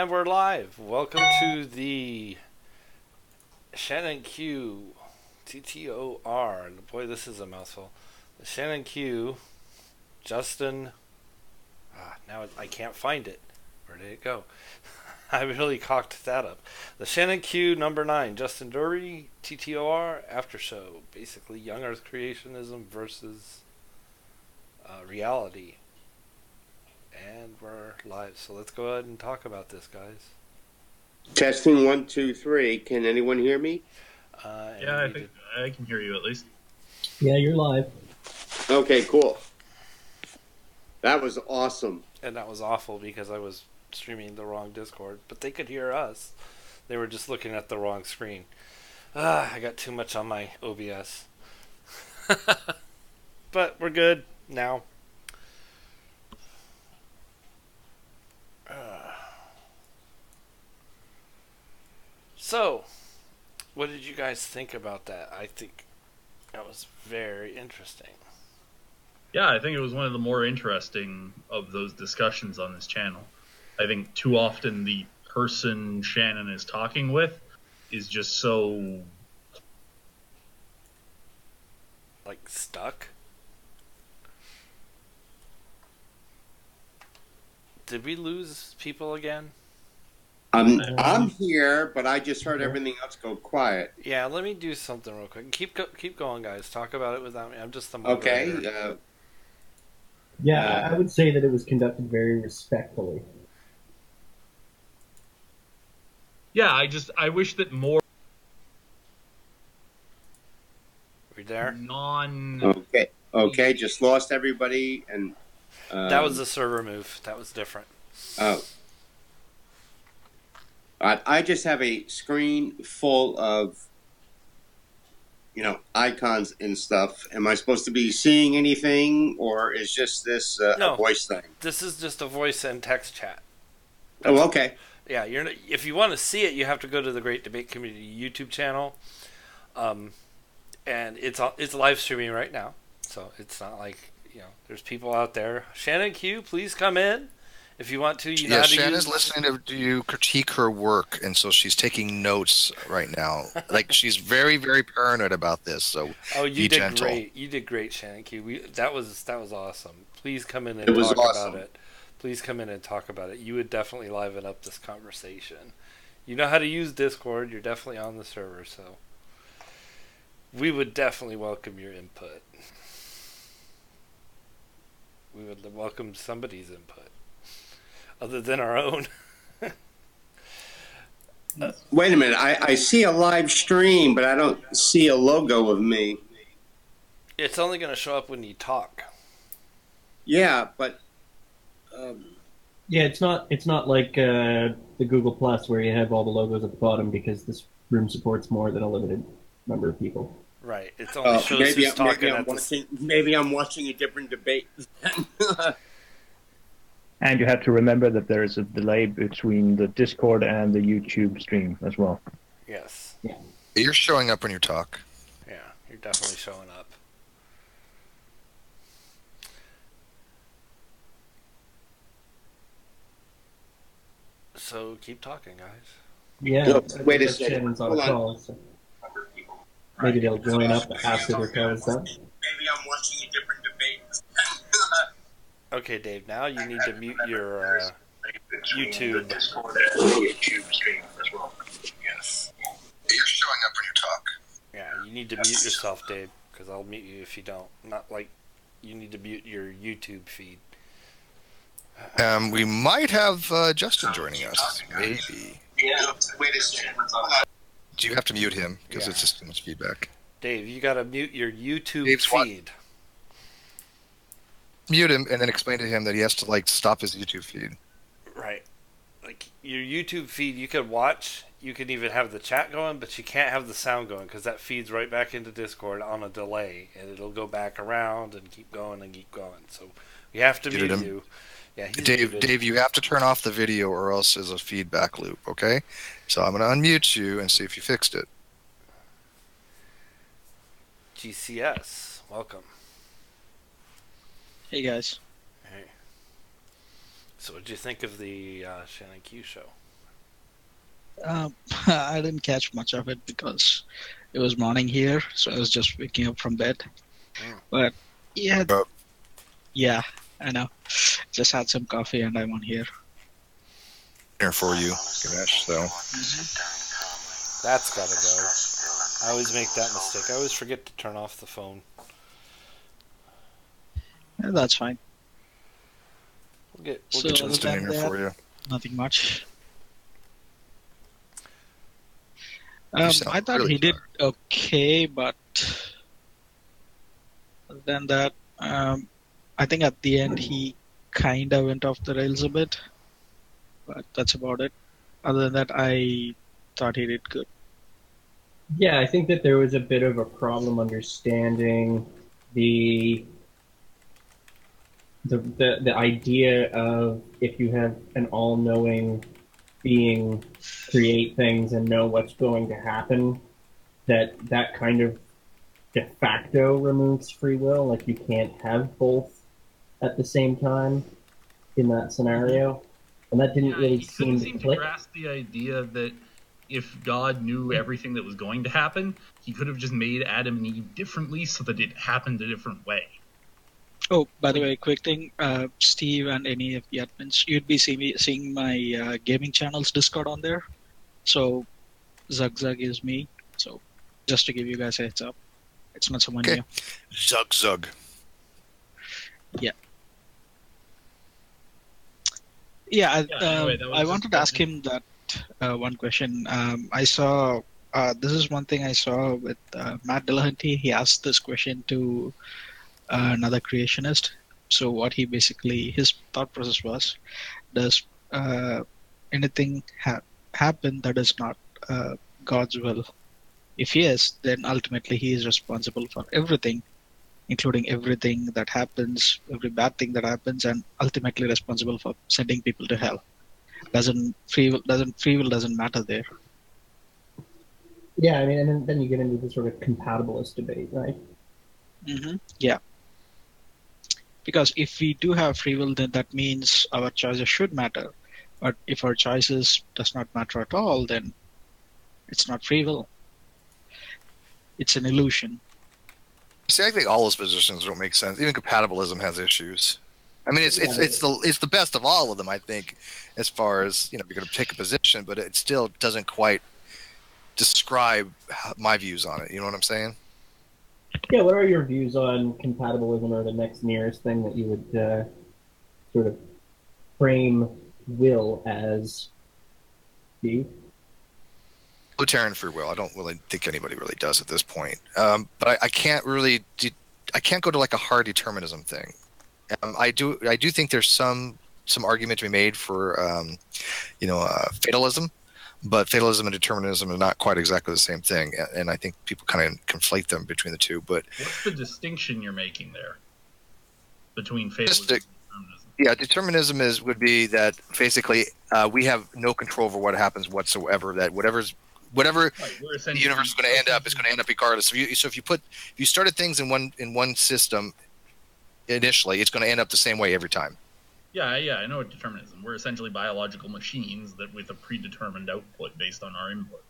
And we're live. Welcome to the Shannon Q TTOR. Boy, this is a mouthful. The Shannon Q, Justin. Now I can't find it. Where did it go? I really cocked that up. The Shannon Q number 9, Justin Dury, TTOR after show. Basically, young Earth creationism versus reality. And we're live, so let's go ahead and talk about this, guys. Testing 1, 2, 3. Can anyone hear me? Yeah, I think I can hear you at least. Yeah, you're live. Okay, cool. That was awesome. And that was awful because I was streaming the wrong Discord, but they could hear us. They were just looking at the wrong screen. I got too much on my OBS. But we're good now. So, what did you guys think about that? I think that was very interesting. Yeah, I think it was one of the more interesting of those discussions on this channel. I think too often the person Shannon is talking with is just so... like, stuck? Did we lose people again? I'm here, but I just heard everything else go quiet. Yeah, let me do something real quick. Keep going, guys. Talk about it without me. I'm just the moderator. Okay. Yeah, I would say that it was conducted very respectfully. Yeah, I wish that more... Are we there? Okay, just lost everybody, and... that was a server move. That was different. Oh. I just have a screen full of, icons and stuff. Am I supposed to be seeing anything, or is just this No, a voice thing? This is just a voice and text chat. Oh, okay. Yeah, if you want to see it, you have to go to the Great Debate Community YouTube channel, and it's live streaming right now. So it's not like there's people out there. Shannon Q, please come in. If you want to, yeah, Shannon's listening to you critique her work, and so she's taking notes right now. Like, she's very, very paranoid about this. So, you did gentle. great. You did great, Shannon Q. That was awesome. Please come in and talk about it. Please come in and talk about it. You would definitely liven up this conversation. You know how to use Discord. You're definitely on the server, so we would definitely welcome your input. We would welcome somebody's input other than our own. Wait a minute. I see a live stream, but I don't see a logo of me. It's only going to show up when you talk. Yeah, but... yeah, it's not like the Google Plus where you have all the logos at the bottom, because this room supports more than a limited number of people. Right. It's only shows who's talking. Maybe I'm watching a different debate. And you have to remember that there is a delay between the Discord and the YouTube stream as well. Yes. Yeah. You're showing up when you talk. Yeah, you're definitely showing up. So keep talking, guys. Yeah. No, wait a second. Shannon's on a call, so maybe they'll join up after their call is done. Maybe I'm watching a different debate. Okay, Dave, now you need to mute your YouTube. stream as well. Yes. You're showing up when you talk. Yeah, you need to mute yourself, Dave, because I'll mute you if you don't. Not like you need to mute your YouTube feed. We might have Justin joining us. Maybe. Yeah. Wait a second. Do you have to mute him? Because it's just too much feedback. Dave, you got to mute your YouTube Dave's feed. Mute him and then explain to him that he has to stop his YouTube feed. Right. Like your YouTube feed, you can watch. You can even have the chat going, but you can't have the sound going because that feeds right back into Discord on a delay, and it'll go back around and keep going and keep going. So we have to mute you. Yeah, Dave, you have to turn off the video or else there's a feedback loop, okay? So I'm going to unmute you and see if you fixed it. GCS, welcome. Hey guys. Hey. So what did you think of the Shannon Q show? I didn't catch much of it because it was morning here, so I was just waking up from bed. But yeah, yeah, I know. Just had some coffee and I'm on here. Here for you, Ganesh. So That's gotta go. I always make that mistake. I always forget to turn off the phone. Yeah, that's fine. We'll get So get other Justin in than here for that, you. nothing much. You sound I thought really he did tired. okay, but other than that, I think at the end he kind of went off the rails a bit. But that's about it. Other than that, I thought he did good. Yeah, I think that there was a bit of a problem understanding the the idea of if you have an all-knowing being create things and know what's going to happen, that kind of de facto removes free will. Like you can't have both at the same time in that scenario. And that didn't really He couldn't seem to seem to click. grasp the idea that if God knew everything that was going to happen, he could have just made Adam and Eve differently so that it happened a different way. Oh, by the way, quick thing, Steve and any of the admins, you'd be seeing my gaming channel's Discord on there. So Zug is me. So just to give you guys a heads up, it's not someone Okay. new. Zug. Yeah. Yeah, anyway, that was I just- wanted to ask him that one question. I saw, this is one thing I saw with Matt Dillahunty. He asked this question to another creationist. So what he basically, his thought process was, does anything happen that is not God's will? If yes, then ultimately he is responsible for everything, including everything that happens, every bad thing that happens, and ultimately responsible for sending people to hell. Free will doesn't matter there. Yeah, I mean, and then you get into the sort of compatibilist debate, right? Mm-hmm. Yeah. Because if we do have free will, then that means our choices should matter. But if our choices does not matter at all, then it's not free will. It's an illusion. See, I think all those positions don't make sense. Even compatibilism has issues. I mean, it's the best of all of them, I think, as far as you're going to take a position, but it still doesn't quite describe my views on it. You know what I'm saying? Yeah. What are your views on compatibilism, or the next nearest thing that you would sort of frame will as? Steve? Libertarian free will. I don't really think anybody really does at this point. But I can't really. I can't go to like a hard determinism thing. I do think there's some argument to be made for fatalism, but fatalism and determinism are not quite exactly the same thing, and I think people kind of conflate them between the two. But what's the distinction you're making there between fatalism and determinism? Yeah, determinism would be that basically we have no control over what happens whatsoever. That whatever the universe is going to end up, it's going to end up regardless. So if you started things in one system initially, it's going to end up the same way every time. Yeah, I know determinism. We're essentially biological machines that with a predetermined output based on our input.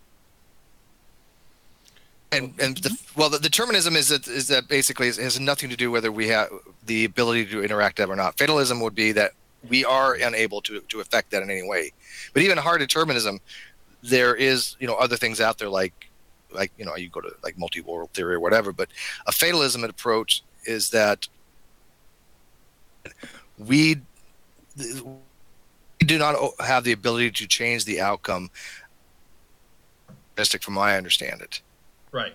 And the determinism is that basically it has nothing to do whether we have the ability to interact with it or not. Fatalism would be that we are unable to affect that in any way. But even hard determinism, there is other things out there like you go to like multi-world theory or whatever. But a fatalism approach is that we do not have the ability to change the outcome. From my understand it. Right.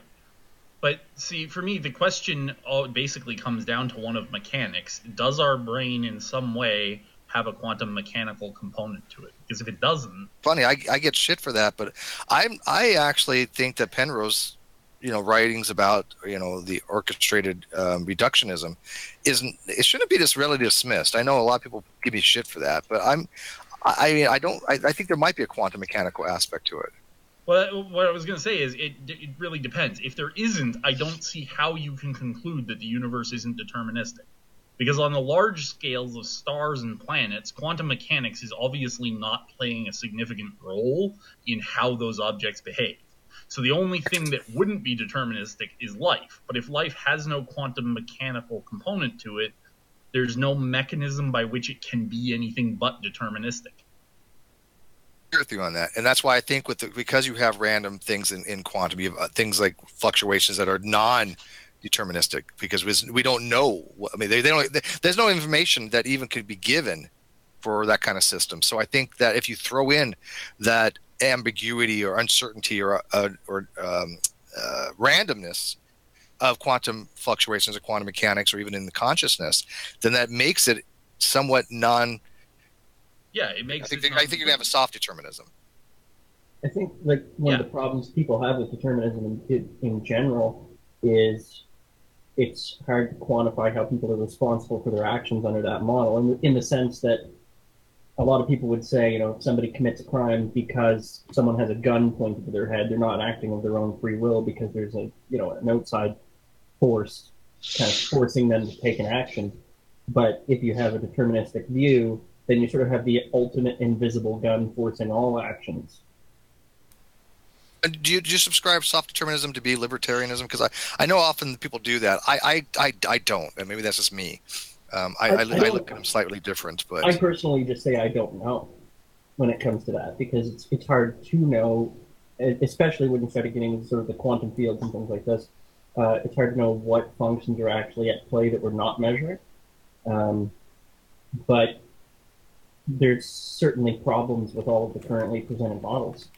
But see, for me, the question basically comes down to one of mechanics. Does our brain in some way have a quantum mechanical component to it? Because if it doesn't... Funny, I get shit for that, but I actually think that Penrose, writings about, the orchestrated reductionism it shouldn't be just really dismissed. I know a lot of people give me shit for that, but I think there might be a quantum mechanical aspect to it. Well, what I was going to say is it really depends. If there isn't, I don't see how you can conclude that the universe isn't deterministic. Because on the large scales of stars and planets, quantum mechanics is obviously not playing a significant role in how those objects behave. So the only thing that wouldn't be deterministic is life. But if life has no quantum mechanical component to it, there's no mechanism by which it can be anything but deterministic. I agree with you on that, and that's why I think because you have random things in quantum, you have things like fluctuations that are non-deterministic, because we don't know. I mean, there's no information that even could be given for that kind of system. So I think that if you throw in that ambiguity or uncertainty or randomness of quantum fluctuations or quantum mechanics or even in the consciousness, then that makes it somewhat non. Yeah, it makes. I think you can have a soft determinism. I think like one of the problems people have with determinism in general is it's hard to quantify how people are responsible for their actions under that model, in the sense that a lot of people would say, you know, if somebody commits a crime because someone has a gun pointed to their head, they're not acting of their own free will because there's an outside force kind of forcing them to take an action. But if you have a deterministic view, then you sort of have the ultimate invisible gun forcing all actions. Do you subscribe soft determinism to be libertarianism? Because I know often people do that. I don't, and maybe that's just me. I look at them slightly different, but I personally just say I don't know when it comes to that, because it's hard to know, especially when you start getting into sort of the quantum fields and things like this. It's hard to know what functions are actually at play that we're not measuring. But there's certainly problems with all of the currently presented models.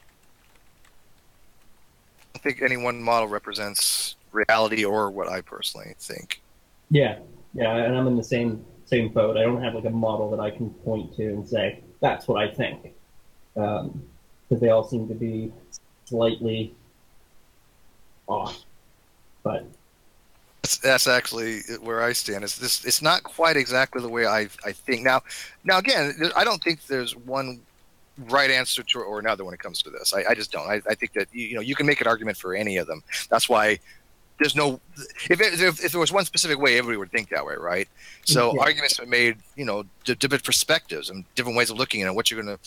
I think any one model represents reality or what I personally think. Yeah, and I'm in the same boat. I don't have like a model that I can point to and say, that's what I think. Because they all seem to be slightly off. But that's actually where I stand. It's not quite exactly the way I think. Now again, I don't think there's one right answer to or another when it comes to this. I just don't. I think that you can make an argument for any of them. That's why there's no. If there was one specific way, everybody would think that way, right? So arguments are made, different perspectives and different ways of looking at it, what you're going to,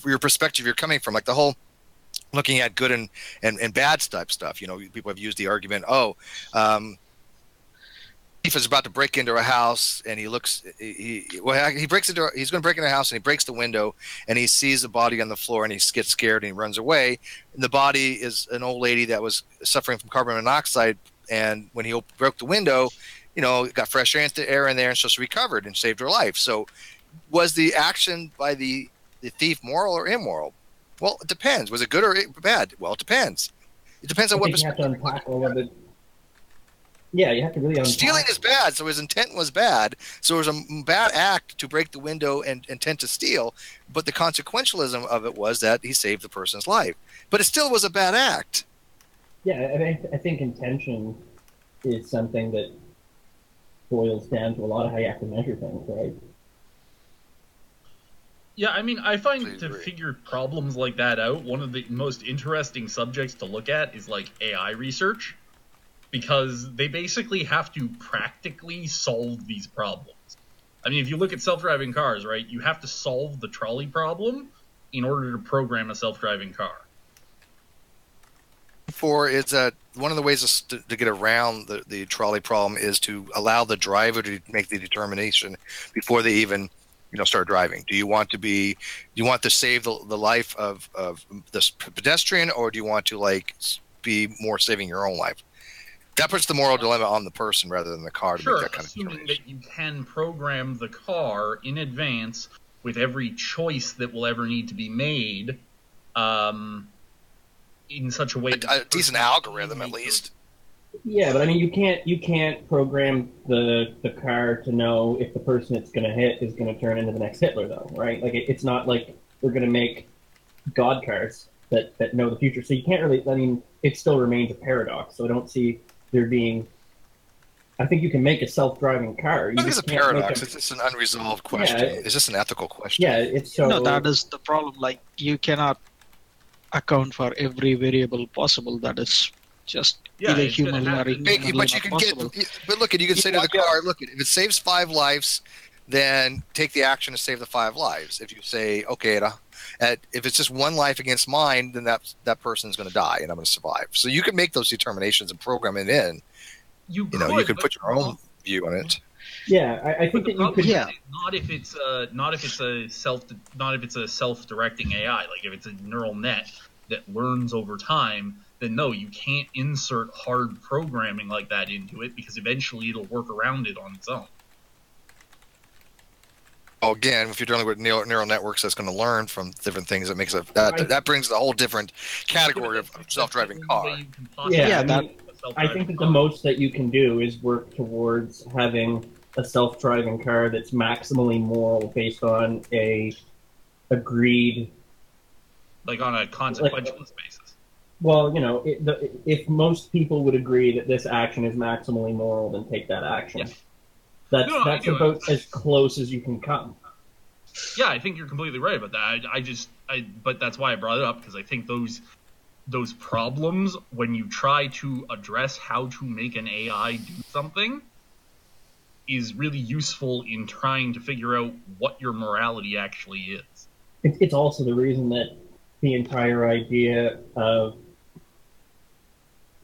your perspective you're coming from, like the whole looking at good and bad stuff. People have used the argument, thief is about to break into a house, and he's going to break into a house, and he breaks the window, and he sees the body on the floor, and he gets scared, and he runs away. And the body is an old lady that was suffering from carbon monoxide, and when he broke the window, got fresh air in there, and so she recovered and saved her life. So was the action by the thief moral or immoral? Well, it depends. Was it good or bad? Well, it depends. It depends on what perspective. You have to unpack all of it. Yeah, you have to really unpack. Stealing is bad, so his intent was bad. So it was a bad act to break the window and intent to steal, but the consequentialism of it was that he saved the person's life. But it still was a bad act. Yeah, I think intention is something that boils down to a lot of how you have to measure things, right? Yeah, I mean, I find to figure problems like that out, one of the most interesting subjects to look at is like AI research, because they basically have to practically solve these problems. I mean, if you look at self-driving cars, right, you have to solve the trolley problem in order to program a self-driving car. One of the ways to get around the trolley problem is to allow the driver to make the determination before they even start driving. Do you want to save the life of this pedestrian, or do you want to be more saving your own life? That puts the moral dilemma on the person rather than the car to make that kind of determination. Assuming that you can program the car in advance with every choice that will ever need to be made in such a way a decent algorithm at least. Yeah, but I mean, you can't program the car to know if the person it's going to hit is going to turn into the next Hitler, though, right? Like it's not like we're going to make God cars that know the future. So you can't really. I mean, it still remains a paradox. So I don't see there being. I think you can make a self-driving car. I think it's a paradox. It's just an unresolved question. Yeah, it's just an ethical question. Yeah, it's so. No, that is the problem. Like you cannot account for every variable possible. That is just Yeah, either it's gonna humanly or happen. humanly But you not can possible. but look, you can say to the car, look, if it saves 5 lives, then take the action to save the 5 lives. If you say, okay, if it's just 1 life against mine, then that person's going to die and I'm going to survive. So you can make those determinations and program it in. You could put your own view on it. Yeah, I think that you could. Yeah. Not if it's a self-directing AI. Like if it's a neural net that learns over time, then no, you can't insert hard programming like that into it because eventually it'll work around it on its own. Oh, again, if you're dealing with neural networks that's going to learn from different things, that makes that brings a whole different category of self-driving car. Yeah, I think that the most that you can do is work towards having a self-driving car that's maximally moral based on a agreed, like on a consequentialist basis. Well, if most people would agree that this action is maximally moral, then take that action. Yeah. That's about as close as you can come. Yeah, I think you're completely right about that. But that's why I brought it up, because I think those problems, when you try to address how to make an AI do something, is really useful in trying to figure out what your morality actually is. It's also the reason that the entire idea of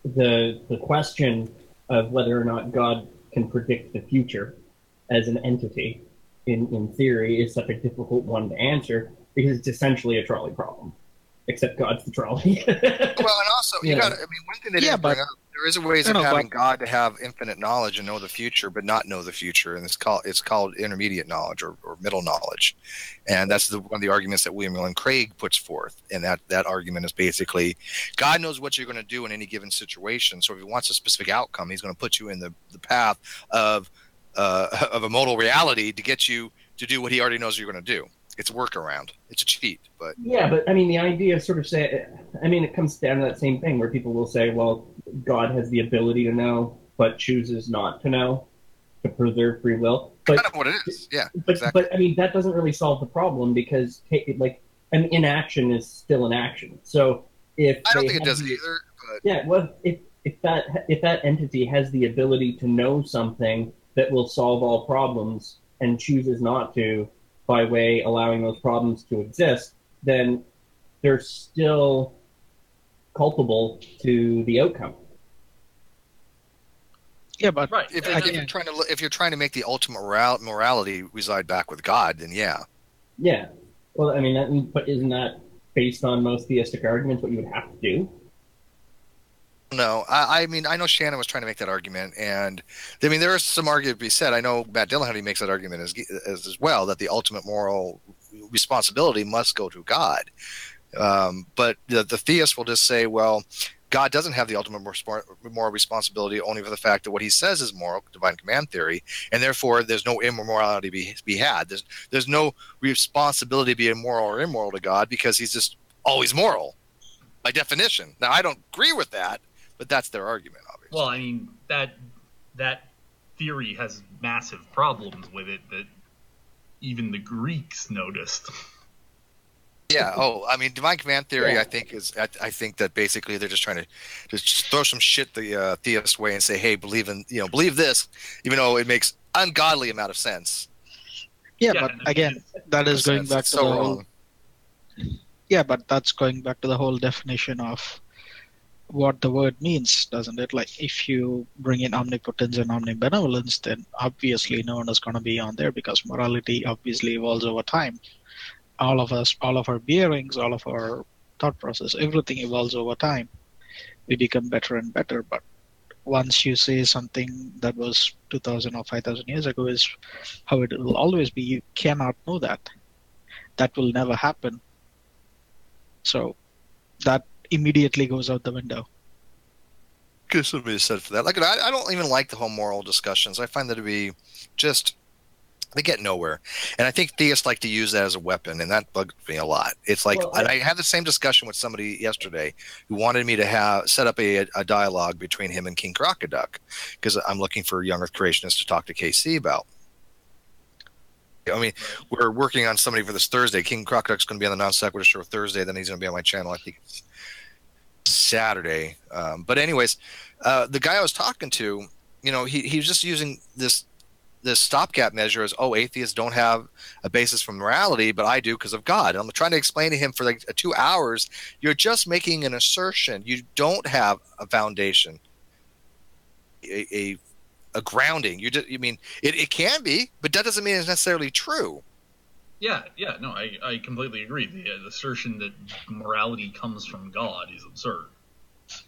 the question of whether or not God can predict the future as an entity in theory is such a difficult one to answer, because it's essentially a trolley problem, except God's the trolley. Well, and also one thing they didn't bring up, there is a ways of having God to have infinite knowledge and know the future, but not know the future, and it's called intermediate knowledge or middle knowledge, and that's one of the arguments that William Lane Craig puts forth. And that argument is basically God knows what you're going to do in any given situation. So if he wants a specific outcome, he's going to put you in the path of a modal reality to get you to do what he already knows you're going to do. It's a workaround. It's a cheat, but yeah. But I mean, the idea of sort of it comes down to that same thing where people will say, well, God has the ability to know, but chooses not to know, to preserve free will. But kind of what it is, yeah. But I mean, that doesn't really solve the problem, because an inaction is still an action. So if I don't think it does either. But yeah, well, if that entity has the ability to know something that will solve all problems and chooses not to, by way allowing those problems to exist, then they're still culpable to the outcome. Yeah, but right. If you're trying to make the ultimate morality reside back with God, then yeah. Yeah. Well, I mean, but isn't that based on most theistic arguments what you would have to do? No, I mean, I know Shannon was trying to make that argument, and I mean, there is some argument to be said. I know Matt Dillahunty makes that argument as well, that the ultimate moral responsibility must go to God. But the theist will just say, well, God doesn't have the ultimate moral responsibility only for the fact that what he says is moral, divine command theory, and therefore there's no immorality to be had. There's no responsibility to be immoral or immoral to God, because he's just always moral by definition. Now, I don't agree with that, but that's their argument, obviously. Well, I mean, that theory has massive problems with it that even the Greeks noticed. Yeah. Oh, I mean, divine command theory, I think that basically they're just trying to just throw some shit the theist way and say, hey, believe this, even though it makes ungodly amount of sense. Yeah, but again, that is going back to the whole. Yeah, but that's going back to the whole definition of what the word means, doesn't it? Like, if you bring in omnipotence and omnibenevolence, then obviously no one is going to be on there, because morality obviously evolves over time. All of us, all of our bearings, all of our thought process, everything evolves over time. We become better and better, but once you say something that was 2,000 or 5,000 years ago is how it will always be, you cannot know that. That will never happen. So that immediately goes out the window. Guess somebody said for that. Like, I don't even like the whole moral discussions. I find that to be just, they get nowhere. And I think theists like to use that as a weapon, and that bugs me a lot. It's like, and I had the same discussion with somebody yesterday who wanted me to set up a dialogue between him and King Crocoduck, because I'm looking for young Earth creationists to talk to KC about. I mean, we're working on somebody for this Thursday. King Crocoduck's going to be on the Non Sequitur show Thursday. Then he's going to be on my channel, I think it's Saturday. But anyways, the guy I was talking to, he was just using this stopgap measure as, atheists don't have a basis for morality, but I do because of God. And I'm trying to explain to him for like 2 hours, you're just making an assertion. You don't have a foundation, a grounding. It can be, but that doesn't mean it's necessarily true. Yeah, no, I completely agree. The assertion that morality comes from God is absurd.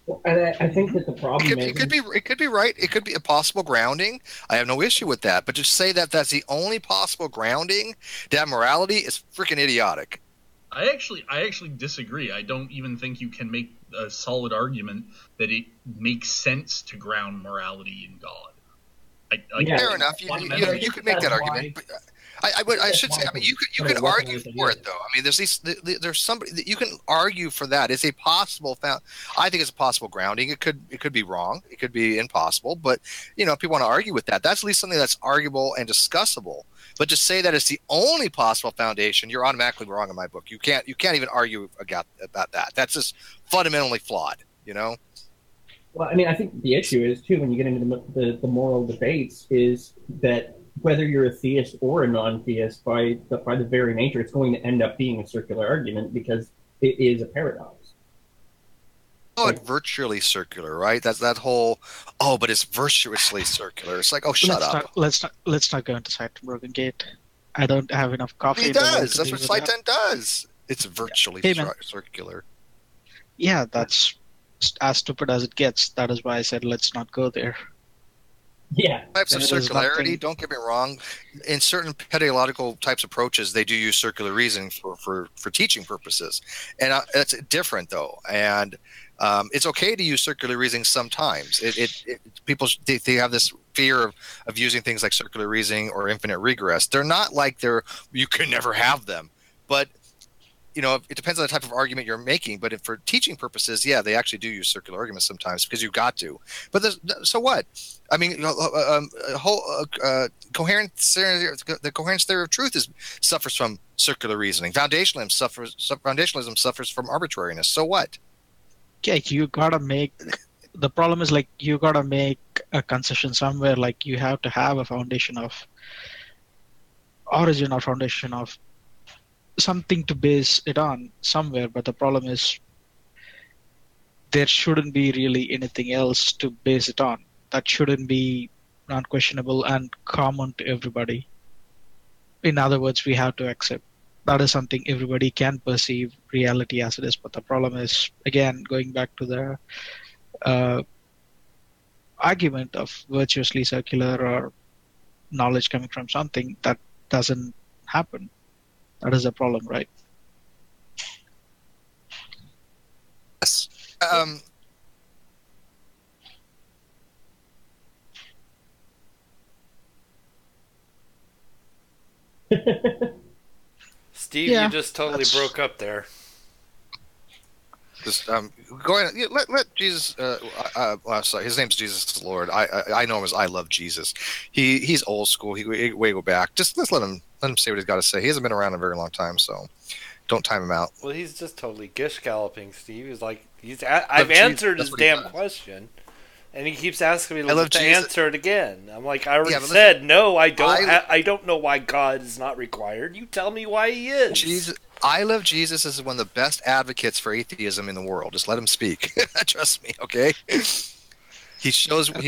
Well, and I think that the problem it could be right. It could be a possible grounding. I have no issue with that. But to say that that's the only possible grounding, that morality is freaking idiotic. I actually disagree. I don't even think you can make a solid argument that it makes sense to ground morality in God. Fair enough. You could make that argument. But I should say. I mean, you could argue for it though. I mean, there's somebody that you can argue for that. It's a possible I think it's a possible grounding. It could be wrong. It could be impossible. But if people want to argue with that, that's at least something that's arguable and discussable. But to say that it's the only possible foundation, you're automatically wrong in my book. You can't even argue about that. That's just fundamentally flawed. Well, I mean, I think the issue is too when you get into the moral debates is that whether you're a theist or a non-theist, by the very nature, it's going to end up being a circular argument because it is a paradox. It's virtually circular, right? That's that whole. But it's virtuously circular. It's like, shut up. Let's not go into Broken Gate. I don't have enough coffee. He does. That's what Site 10 does. It's virtually circular. Yeah, that's as stupid as it gets. That is why I said let's not go there. Yeah. Types of circularity, don't get me wrong. In certain pedagogical types of approaches, they do use circular reasoning for teaching purposes. And it's different, though. And it's okay to use circular reasoning sometimes. People they have this fear of using things like circular reasoning or infinite regress. They're not like you can never have them. But it depends on the type of argument you're making. But for teaching purposes, yeah, they actually do use circular arguments sometimes because you've got to. But so what? I mean, the coherence theory of truth suffers from circular reasoning. Foundationalism suffers from arbitrariness. So what? Yeah, you gotta make. The problem is you gotta make a concession somewhere. Like you have to have a foundation of origin or foundation of something to base it on somewhere, but the problem is there shouldn't be really anything else to base it on. That shouldn't be non-questionable and common to everybody. In other words, we have to accept that is something everybody can perceive reality as it is. But the problem is, again, going back to the argument of virtuously circular or knowledge coming from something, that doesn't happen. That is a problem, right? Yes. Steve, you just totally broke up there. Just go ahead. Let Jesus. Sorry, his name's Jesus is Lord. I know him as I love Jesus. He's old school. He way go back. Just let's let him say what he's got to say. He hasn't been around a very long time, so don't time him out. Well, he's just totally gish galloping. Steve is like I've answered his damn question, and he keeps asking me to answer it again. I'm like, I already said no. I don't. I don't know why God is not required. You tell me why he is. Jesus. I love Jesus is one of the best advocates for atheism in the world. Just let him speak. Trust me, okay? He shows no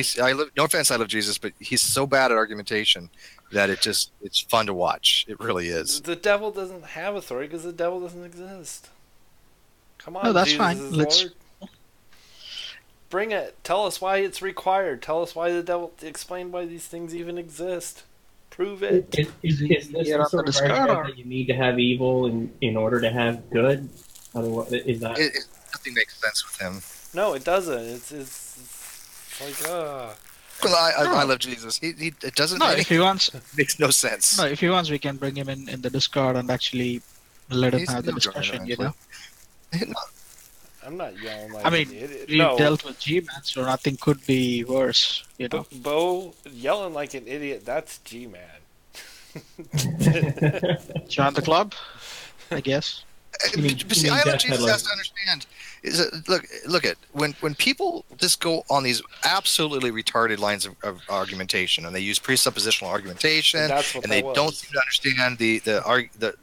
offense, I love Jesus, but he's so bad at argumentation that it's fun to watch. It really is. The devil doesn't have authority because the devil doesn't exist. Come on, no, that's Jesus fine. Is Lord. Bring it. Tell us why it's required. Tell us why the devil. Explain why these things even exist. Prove it. Is this the sort of argument that you need to have evil in order to have good? Otherwise, is that nothing makes sense with him? No, it doesn't. It's like Well, I love Jesus. It doesn't. No, if he wants, makes no sense. No, if he wants, we can bring him in the Discord and actually let him have the discussion. I'm not yelling like an idiot. We dealt with G-Man, so nothing could be worse, Bo yelling like an idiot, that's G-Man. Join the club, I guess. But see, I love Jesus has to understand. Look at when people just go on these absolutely retarded lines of argumentation, and they use presuppositional argumentation, And that's what and that they don't was. seem to understand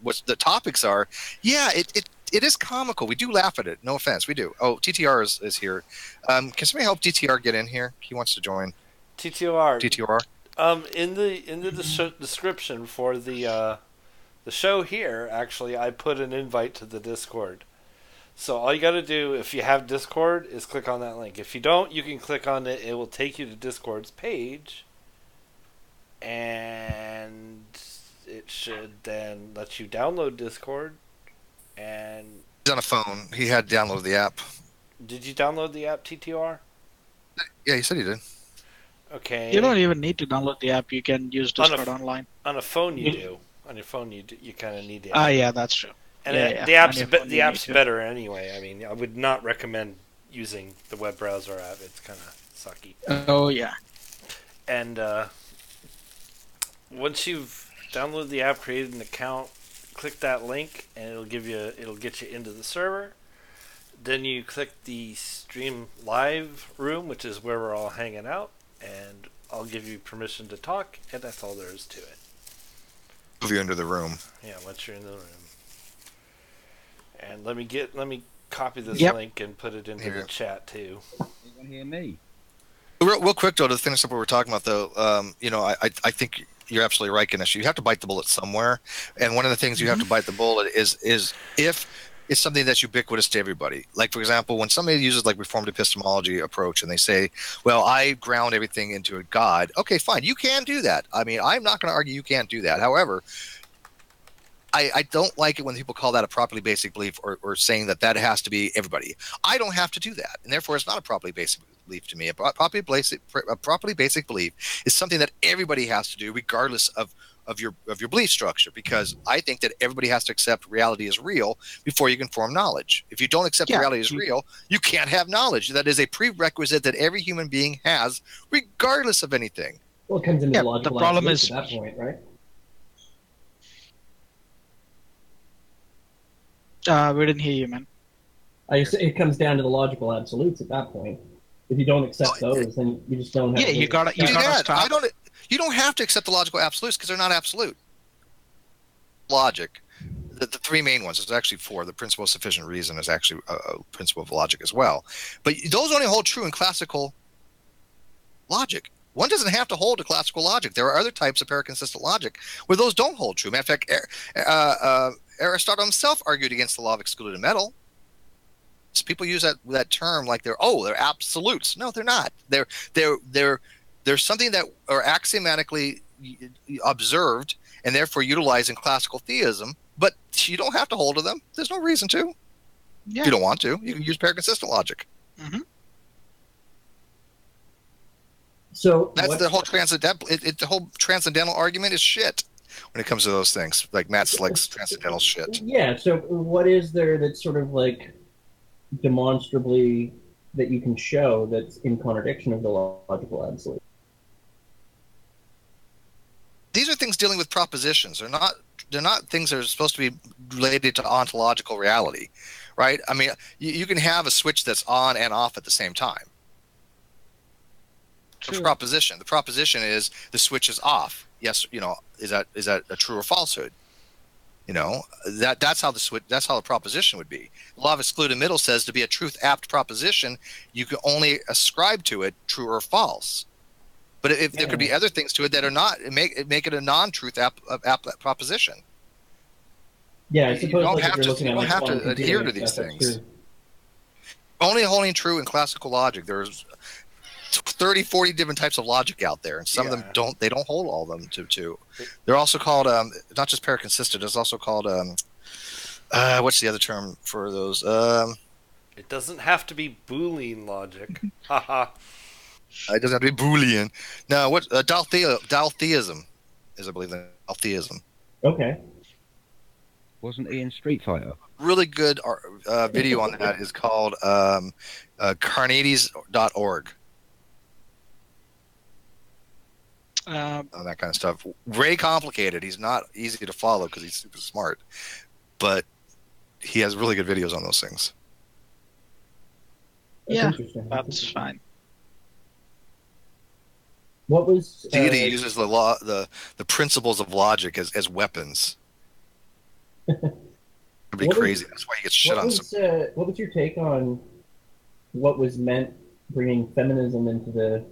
what the topics are. Yeah, it is comical. We do laugh at it. No offense, we do. Oh, TTR is here. Can somebody help TTR get in here? He wants to join. TTOR. TTR. In the description for the show here, actually, I put an invite to the Discord. So all you got to do, if you have Discord, is click on that link. If you don't, you can click on it. It will take you to Discord's page, and it should then let you download Discord. And He's on a phone. He had downloaded the app. did you download the app, TTR? Yeah, he said he did. Okay. You don't even need to download the app. You can use Discord online. On a phone, you do. On your phone, you kind of need the app. Ah, yeah, that's true. And Yeah, the yeah. the app's better anyway. I mean, I would not recommend using the web browser app. It's kind of sucky. Oh, yeah. And once you've downloaded the app, created an account, click that link, and it'll get you into the server. Then you click the stream live room, which is where we're all hanging out, and I'll give you permission to talk, and that's all there is to it. Move you into the room. Yeah, once you're in the room. And let me copy this Yep. link and put it into the chat too. You can hear me. Real quick though, to finish up what we're talking about though, I think you're absolutely right, Ganesh. You have to bite the bullet somewhere, and one of the things you have to bite the bullet is if it's something that's ubiquitous to everybody. Like for example, when somebody uses like Reformed epistemology approach and they say, "Well, I ground everything into a God." Okay, fine, you can do that. I mean, I'm not going to argue you can't do that. However, I don't like it when people call that a properly basic belief or saying that has to be everybody. I don't have to do that, and therefore it's not a properly basic belief to me. A properly basic belief is something that everybody has to do, regardless of your belief structure, because I think that everybody has to accept reality as real before you can form knowledge. If you don't accept reality as real, you can't have knowledge. That is a prerequisite that every human being has, regardless of anything. Well, it comes into Yeah, logical the problem absolutes is- at that point, right? We didn't hear you, man. It comes down to the logical absolutes at that point. If you don't accept those, then you just don't have. Yeah, you gotta stop. You don't have to accept the logical absolutes because they're not absolute. Logic, the three main ones. There's actually four. The principle of sufficient reason is actually a principle of logic as well. But those only hold true in classical logic. One doesn't have to hold to classical logic. There are other types of paraconsistent logic where those don't hold true. Matter of fact, Aristotle himself argued against the law of excluded metal. So people use that term like they're absolutes. No, they're not. They're something that are axiomatically observed and therefore utilized in classical theism. But you don't have to hold to them. There's no reason to. Yeah. If you don't want to, you can use paraconsistent logic. Mm-hmm. So That's the whole transcendental. The whole transcendental argument is shit when it comes to those things. Like Matt likes transcendental shit. Yeah. So what is there that's sort of like demonstrably that you can show that's in contradiction of the logical absolute? These are things dealing with propositions. They're not things that are supposed to be related to ontological reality, right? I mean, you can have a switch that's on and off at the same time. Sure. Proposition. The proposition is the switch is off. Yes, is that a true or falsehood? That's how the proposition would be. The law of excluded middle says to be a truth apt proposition, you can only ascribe to it true or false. But if there could be other things to it that are not, make it a non-truth apt proposition. Yeah, I suppose you don't like have to adhere to these things. Only holding true in classical logic. There's 30, 40 different types of logic out there, and some of them don't hold all of them to. They're also called not just paraconsistent. It's also called what's the other term for those? It doesn't have to be Boolean logic. Haha. It doesn't have to be Boolean. No, what Daltheism is, I believe, Daltheism. Okay. Wasn't he in Street Fighter? Really good video on that is called Carneades.org. On that kind of stuff. Very complicated. He's not easy to follow because he's super smart, but he has really good videos on those things. Yeah, interesting. that's fine. What was Deity uses the law, the principles of logic as weapons. It'd be What crazy. was- That's why you get shit what on. what was your take on what was meant bringing feminism into the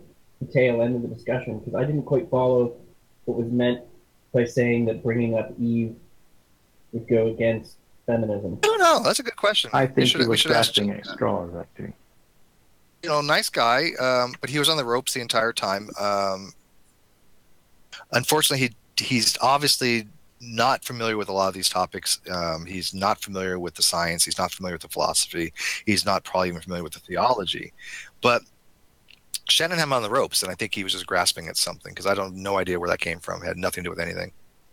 tail end of the discussion? Because I didn't quite follow what was meant by saying that bringing up Eve would go against feminism. I don't know. That's a good question. I We think should- he we was should ask grasping Jim at that. straws, actually. Nice guy, but he was on the ropes the entire time. Unfortunately, he's obviously not familiar with a lot of these topics. He's not familiar with the science. He's not familiar with the philosophy. He's not probably even familiar with the theology. But Shannon had him on the ropes, and I think he was just grasping at something because I don't no idea where that came from. It had nothing to do with anything.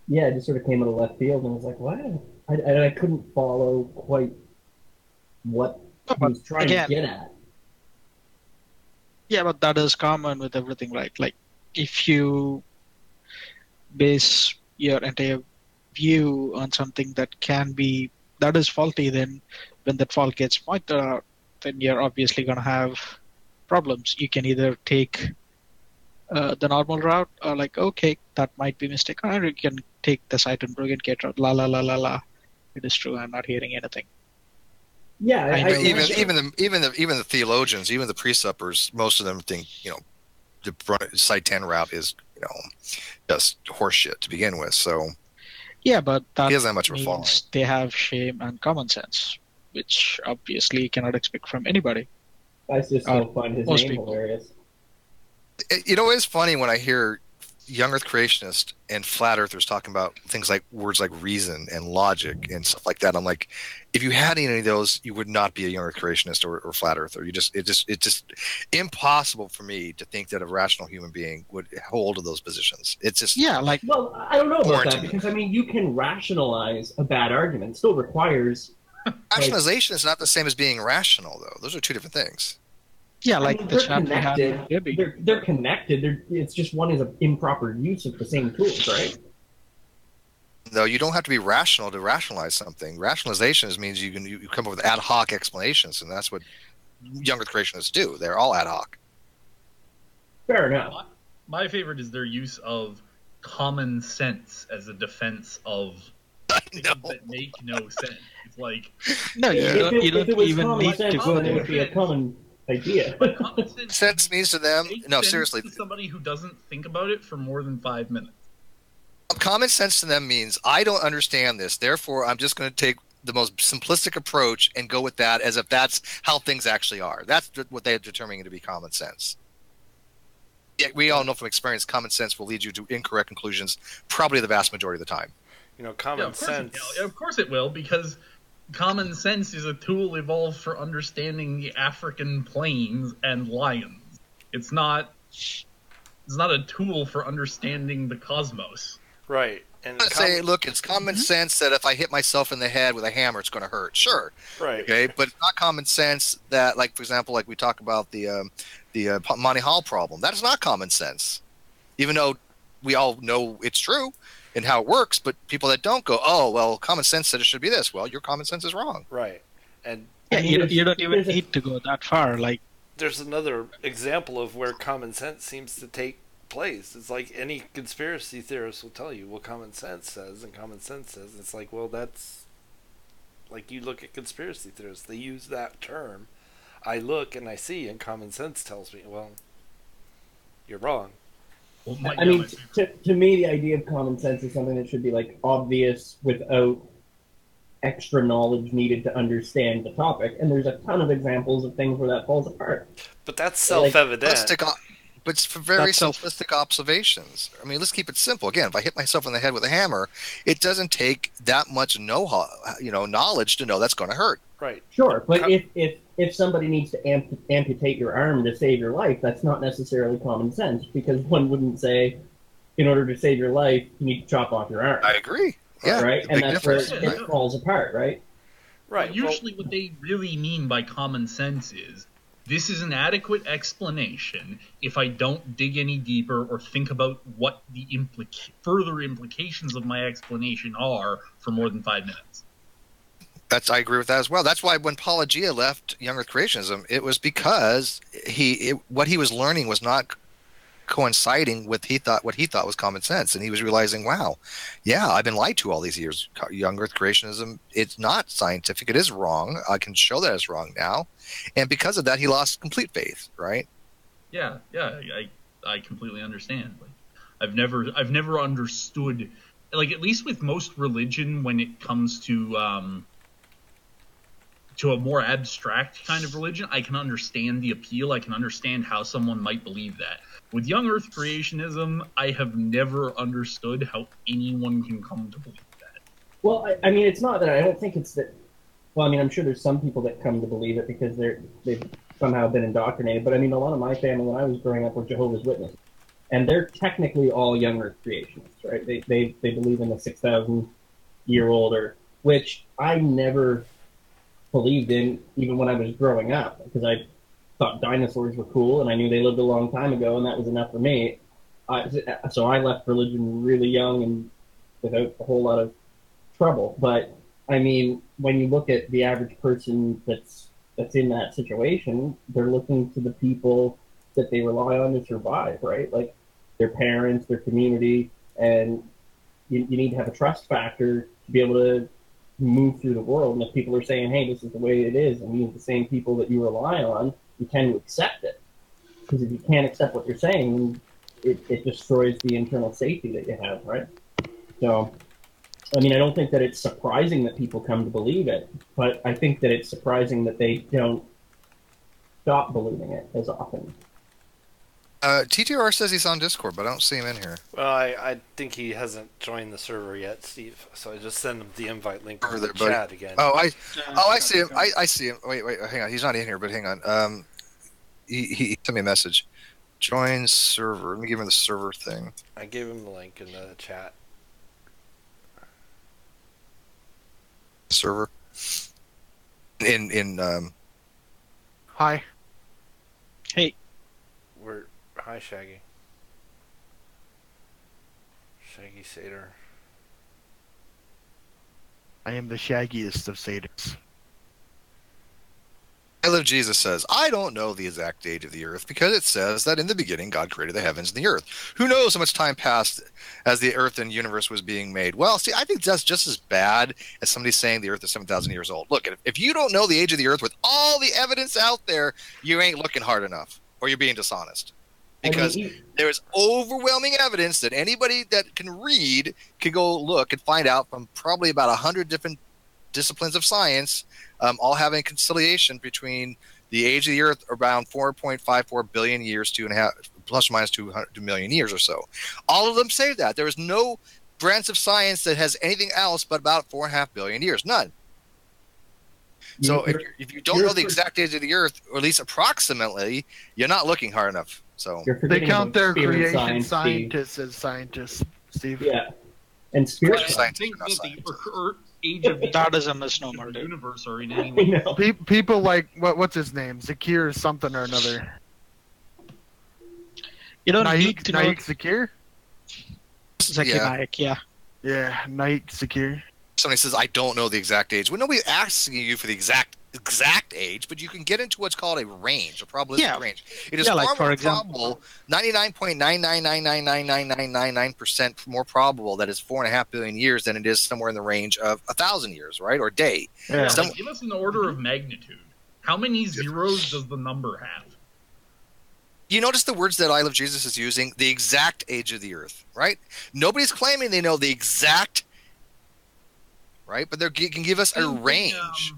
Yeah, it just sort of came out of left field, and I was like, "Wow!" I couldn't follow quite what he But was trying again, to get at. yeah, but that is common with everything, right? Like, if you base your entire view on something that is faulty, then when that fault gets pointed out, then you're obviously going to have problems. You can either take the normal route, or like, okay, that might be mistaken, or you can take the Seidenbruggen gate route. La la la la la. It is true. I'm not hearing anything. Yeah, I know. Even the theologians, even the presuppers, most of them think the Site 10 route is just horseshit to begin with. So Yeah, but that he doesn't have much of a following. means they have shame and common sense, which obviously you cannot expect from anybody. I just still find his most name people. hilarious. It's funny when I hear young Earth creationists and flat earthers talking about things like words like reason and logic and stuff like that. I'm like, if you had any of those, you would not be a young Earth creationist or flat earther. It's just impossible for me to think that a rational human being would hold to those positions. It's just Well, I don't know about foreign that to me. because I mean, you can rationalize a bad argument. It still requires Rationalization is not the same as being rational, though. Those are two different things. Yeah, I like mean, the they're chapter we had connected. with Gibby. They're connected. It's just one is an improper use of the same tools, right? No, you don't have to be rational to rationalize something. Rationalization means you come up with ad hoc explanations, and that's what young Earth creationists do. They're all ad hoc. Fair enough. My favorite is their use of common sense as a defense of things that make no sense. It's like, No, Yeah. you If it don't was even common need to sense, go then it there. would be a common idea. but common sense Sense means to them, makes no, sense seriously, to somebody who doesn't think about it for more than 5 minutes. common sense to them means I don't understand this, therefore I'm just going to take the most simplistic approach and go with that as if that's how things actually are. That's what they're determining to be common sense. Yet we all know from experience common sense will lead you to incorrect conclusions probably the vast majority of the time. Common sense. Of course it will, because common sense is a tool evolved for understanding the African plains and lions. It's not a tool for understanding the cosmos. Right. And I'd say, look, it's common sense that if I hit myself in the head with a hammer, it's going to hurt. Sure. Right. Okay, but it's not common sense that, like, for example, like we talk about the Monty Hall problem. That is not common sense, even though we all know it's true and how it works. But people that don't go, oh, well, common sense said it should be this. Well, your common sense is wrong. Right. And Yeah, I mean, you don't even there's a- need to go that far. Like, there's another example of where common sense seems to take place. It's like any conspiracy theorist will tell you, well, common sense says, and common sense says. It's like, well, that's like you look at conspiracy theorists. They use that term. I look and I see, and common sense tells me, well, you're wrong. Oh my I mean, God. to me, the idea of common sense is something that should be like obvious without extra knowledge needed to understand the topic. And there's a ton of examples of things where that falls apart. But that's Like, self-evident. But it's for very That's simplistic observations. I mean, let's keep it simple. Again, if I hit myself in the head with a hammer, it doesn't take that much knowledge to know that's going to hurt. Right. Sure, but if somebody needs to amputate your arm to save your life, that's not necessarily common sense, because one wouldn't say, in order to save your life, you need to chop off your arm. I agree. Yeah, right, a and big that's where difference. it falls apart, right? Right. But usually what they really mean by common sense is, this is an adequate explanation if I don't dig any deeper or think about what the further implications of my explanation are for more than 5 minutes. I agree with that as well. That's why when Pelagia left Young Earth Creationism, it was because what he was learning was not coinciding with what he thought was common sense, and he was realizing, wow, yeah, I've been lied to all these years. Young Earth Creationism, it's not scientific. It is wrong. I can show that it's wrong now, and because of that, he lost complete faith. Right? Yeah, I completely understand. Like, I've never understood, like, at least with most religion, when it comes to a more abstract kind of religion, I can understand the appeal. I can understand how someone might believe that. With Young Earth Creationism, I have never understood how anyone can come to believe that. Well, I mean, it's not that I don't think it's that. Well, I mean, I'm sure there's some people that come to believe it because they've somehow been indoctrinated. But I mean, a lot of my family, when I was growing up, were Jehovah's Witnesses, and they're technically all Young Earth creationists, right? They believe in the 6,000-year-old, or which I never believed in, even when I was growing up, because I thought dinosaurs were cool and I knew they lived a long time ago, and that was enough for me. So I left religion really young and without a whole lot of trouble. But I mean, when you look at the average person that's in that situation, they're looking to the people that they rely on to survive, right? Like their parents, their community, and you need to have a trust factor to be able to move through the world. And if people are saying, hey, this is the way it is, and these are the same people that you rely on, you tend to accept it. Because if you can't accept what they're saying, it destroys the internal safety that you have, right? So, I mean, I don't think that it's surprising that people come to believe it, but I think that it's surprising that they don't stop believing it as often. TTOR says he's on Discord, but I don't see him in here. Well, I think he hasn't joined the server yet, Steve. So I just sent him the invite link over the chat again. Oh, I see him. I see him. Wait, hang on. He's not in here, but hang on. He sent me a message. Join server. Let me give him the server thing. I gave him the link in the chat. Server. Hi. Hey. Hi, Shaggy. Shaggy Satyr. I am the shaggiest of satyrs. I Love Jesus says, I don't know the exact age of the earth because it says that in the beginning God created the heavens and the earth. Who knows how much time passed as the earth and universe was being made? Well, see, I think that's just as bad as somebody saying the earth is 7,000 years old. Look, if you don't know the age of the earth with all the evidence out there, you ain't looking hard enough or you're being dishonest. Because there is overwhelming evidence that anybody that can read can go look and find out from probably about 100 different disciplines of science, all having conciliation between the age of the earth around 4.54 billion years, plus or minus 200 million years or so. All of them say that. There is no branch of science that has anything else but about 4.5 billion years. None. So if you don't know the exact age of the earth, or at least approximately, you're not looking hard enough. So they count their creation scientists as scientists, Steve. Yeah, and spirit scientists. I think that the age of the that is a misnomer. Universe are in any people like what's his name, Zakir something or another. You don't need to know. Naik Zakir. Zakir Naik, yeah. Yeah, Naik Zakir. Somebody says, I don't know the exact age. Well, nobody's asking you for the exact age, but you can get into what's called a range, a probabilistic range. It is far more probable, 99.999999999% more probable that it's 4.5 billion years than it is somewhere in the range of 1,000 years, right, or day. Yeah, give us an order of magnitude. How many zeros does the number have? You notice the words that I Love Jesus is using? The exact age of the earth, right? Nobody's claiming they know the exact, right? But they can give us a range.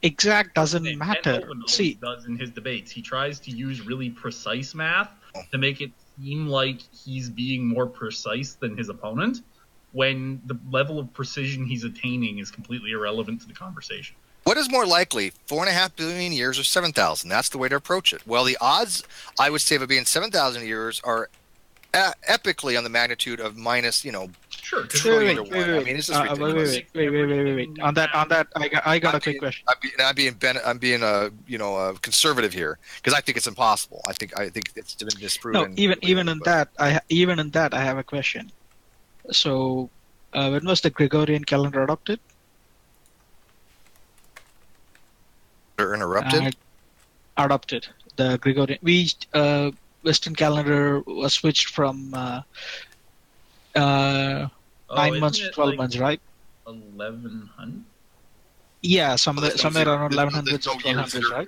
Exact doesn't matter. See, does in his debates, he tries to use really precise math to make it seem like he's being more precise than his opponent, when the level of precision he's attaining is completely irrelevant to the conversation. What is more likely, 4.5 billion years or 7,000? That's the way to approach it. Well, the odds, I would say, of it being 7,000 years are epically on the magnitude of minus, Sure. Wait. I mean, it's just ridiculous. Wait. On that, I got a quick question. I'm being a conservative here because I think it's impossible. I think it's been disproven. No, even in that, I have a question. So, when was the Gregorian calendar adopted? Or interrupted? Adopted. The Gregorian. Western calendar was switched from 9 months to 12 months, right? 1100. Yeah, somewhere around 1100s or 1200s, right?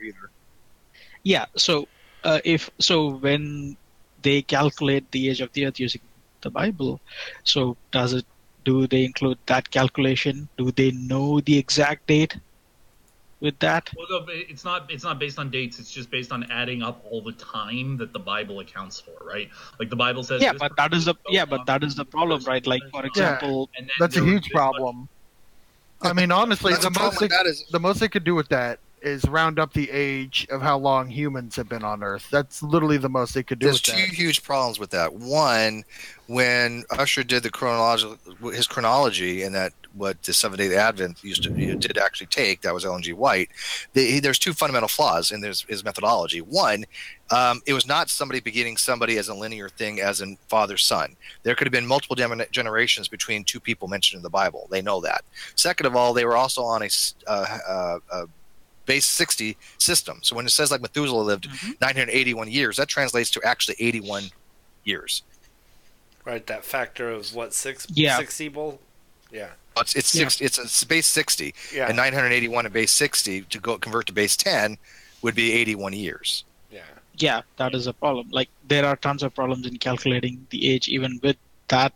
Yeah. So when they calculate the age of the Earth using the Bible, so do they include that calculation? Do they know the exact date with that? Well, no, it's not based on dates. It's just based on adding up all the time that the Bible accounts for, right? Like the Bible says. Yeah, but that is the problem, right? Like for example, that's a huge problem. I mean, honestly, the most they could do with that is round up the age of how long humans have been on Earth. That's literally the most they could do. There's two huge problems with that. One, when Usher did his chronology, and that what the Seventh-day Advent did actually take, that was Ellen G. White. There's two fundamental flaws in his methodology. One, it was not somebody beginning somebody as a linear thing, as in father-son. There could have been multiple generations between two people mentioned in the Bible. They know that. Second of all, they were also on a base 60 system. So when it says like Methuselah lived 981 years, that translates to actually 81 years. Right, that factor of what, 60 bull? Yeah. It's base 60. Yeah. And 981 and base 60 to convert to base 10 would be 81 years. Yeah. Yeah, that is a problem. Like there are tons of problems in calculating the age even with that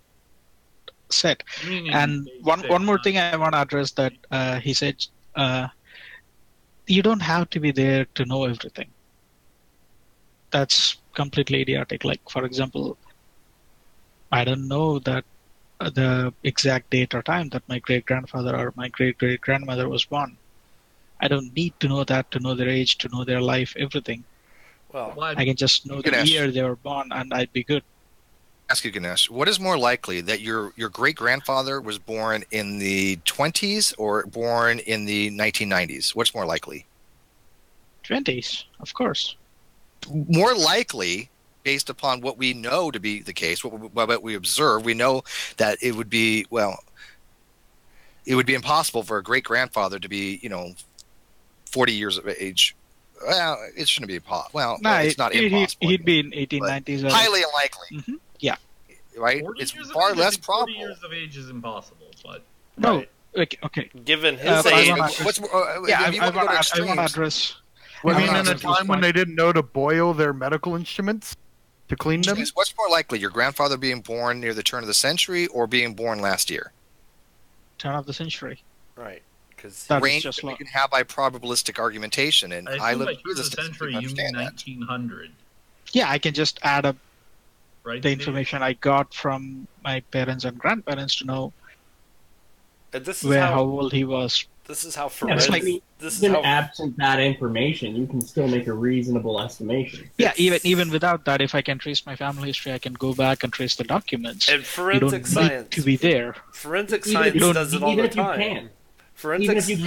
set. And one more thing I want to address that he said you don't have to be there to know everything. That's completely idiotic. Like, for example, I don't know that the exact date or time that my great-grandfather or my great-great-grandmother was born. I don't need to know that to know their age, to know their life, everything. Well, I can just know the year they were born and I'd be good. Ask you, Ganesh, what is more likely, that your great-grandfather was born in the 20s or born in the 1990s? What's more likely? 20s, of course. More likely, based upon what we know to be the case, what we observe, we know that it would be impossible for a great-grandfather to be, 40 years of age. Well, it shouldn't be impossible. Well, it's not impossible. He'd be in 1890s. Highly unlikely. Mm-hmm. Yeah. Right? It's far less probable. 40 years of age is impossible, but... No. Okay. Given his age... I want to address... I mean, in a time when they didn't know to boil their medical instruments to clean them? What's more likely, your grandfather being born near the turn of the century or being born last year? Turn of the century. Right. Because range that we can have by probabilistic argumentation, and I live by the century, you mean 1900. Yeah, I can just add up the information I got from my parents and grandparents to know how old he was. This is how forensic. Even absent that information, you can still make a reasonable estimation. Yeah, even without that, if I can trace my family history, I can go back and trace the documents. And forensic science need to be there. Forensic science does it all the time. Even if you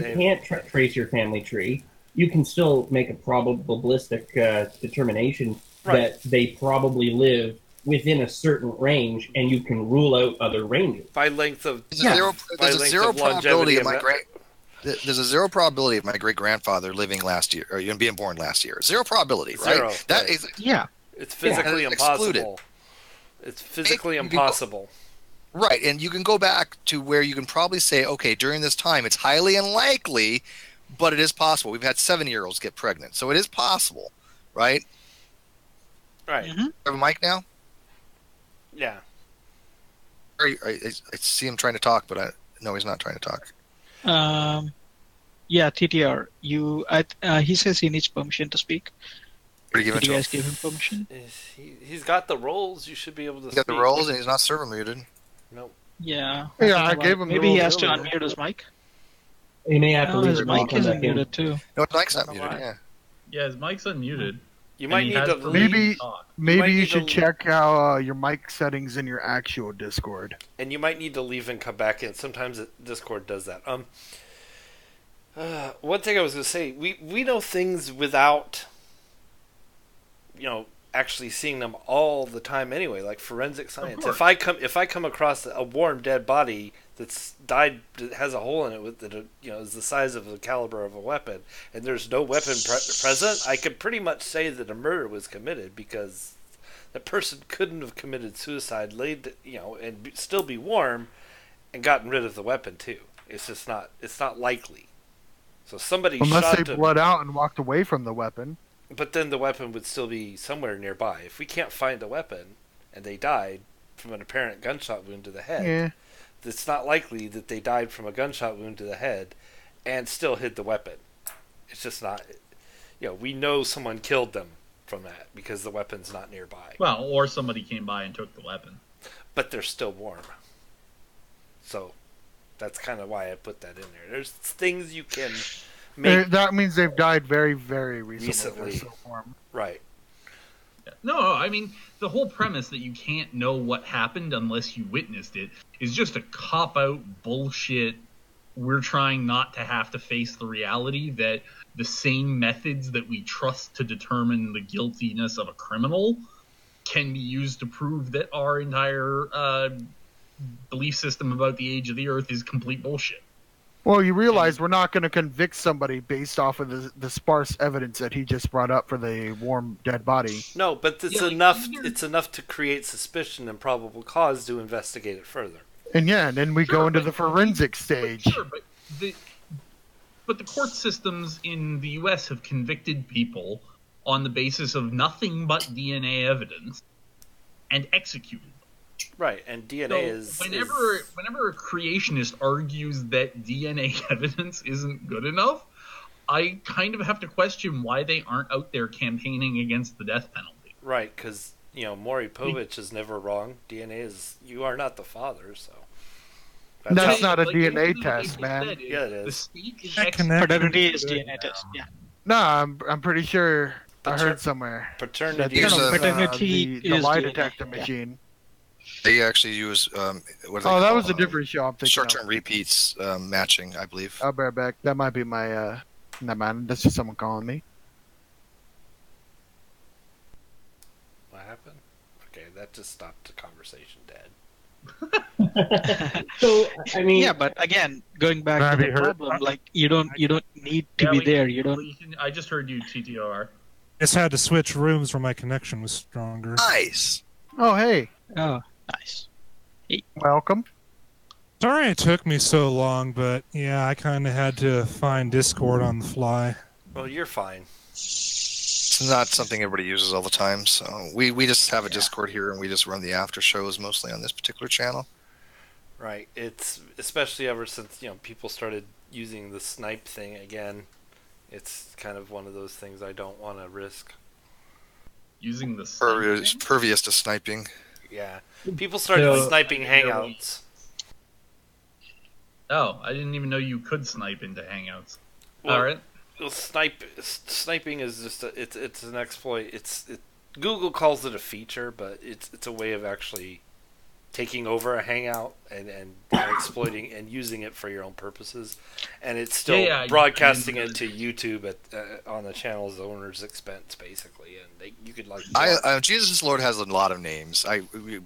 can't trace your family tree, you can still make a probabilistic determination that they probably live within a certain range, and you can rule out other ranges by length of. There's a zero probability of There's a zero probability of my great grandfather living last year or being born last year. Zero probability, right? Zero, that is. Yeah. It's physically impossible. Excluded. It's physically impossible. Right, and you can go back to where you can probably say, okay, during this time, it's highly unlikely, but it is possible. We've had 7-year-olds get pregnant, so it is possible, right? Right. Mm-hmm. Have a mic now? Yeah. I see him trying to talk, but no, he's not trying to talk. Yeah, TTR. He says he needs permission to speak. Did you guys give him permission? He's got the roles. You should be able to. He's got the roles, and he's not server muted. Nope. Yeah. Yeah, I gave him. Maybe he has to unmute his mic. He may have to leave his mic isn't muted too. No, his mic's not muted. Yeah. Yeah, his mic's unmuted. You might need to maybe you should check how your mic settings in your actual Discord. And you might need to leave and come back in. Sometimes Discord does that. One thing I was going to say, we know things without, actually seeing them all the time anyway, like forensic science. If I come across a warm dead body that's died, that has a hole in it that is the size of the caliber of a weapon, and there's no weapon present, I could pretty much say that a murder was committed, because the person couldn't have committed suicide, and still be warm, and gotten rid of the weapon too. It's just not. It's not likely. So somebody unless shot they bled out and walked away from the weapon. But then the weapon would still be somewhere nearby. If we can't find the weapon and they died from an apparent gunshot wound to the head, it's not likely that they died from a gunshot wound to the head and still hid the weapon. It's just not. We know someone killed them from that because the weapon's not nearby. Well, or somebody came by and took the weapon. But they're still warm. So that's kind of why I put that in there. There's things you can make. That means they've died very, very recently. They're so warm. Right. No, I mean, the whole premise that you can't know what happened unless you witnessed it is just a cop-out bullshit. We're trying not to have to face the reality that the same methods that we trust to determine the guiltiness of a criminal can be used to prove that our entire belief system about the age of the Earth is complete bullshit. Well, you realize we're not going to convict somebody based off of the sparse evidence that he just brought up for the warm dead body. No, but it's enough. It's enough to create suspicion and probable cause to investigate it further. And then we go into the forensic stage. Sure, but the court systems in the U.S. have convicted people on the basis of nothing but DNA evidence and executed. Right, and DNA whenever a creationist argues that DNA evidence isn't good enough, I kind of have to question why they aren't out there campaigning against the death penalty. Right, because Maury Povich is never wrong. DNA is you are not the father, so that's not a DNA test, man. Yeah, it is. Paternity is DNA test. Yeah. No, I'm pretty sure I heard somewhere. Paternity is paternity the lie DNA. detector machine. They actually use that was a different show. I'm thinking short-term repeats matching, I believe. I'll bear back. That might be my. No man, that's just someone calling me. What happened? Okay, that just stopped the conversation dead. So I mean, yeah, but again, going back to the problem, like you don't need to be there. You don't. I just heard you, TTOR. Just had to switch rooms where my connection was stronger. Nice. Oh hey. Oh, nice. Hey. Welcome. Sorry it took me so long, but yeah, I kind of had to find Discord on the fly. Well, you're fine. It's not something everybody uses all the time, so we just have a Discord here, and we just run the after shows mostly on this particular channel. Right. It's especially ever since people started using the snipe thing again. It's kind of one of those things I don't want to risk. Using the pervious to sniping. Yeah, people started sniping Hangouts. Oh, I didn't even know you could snipe into Hangouts. Well, all right. Well, sniping is just it's an exploit. Google calls it a feature, but it's a way of actually taking over a Hangout and exploiting and using it for your own purposes, and it's still broadcasting it to YouTube on the channel's owner's expense, basically. And you could Jesus Lord has a lot of names.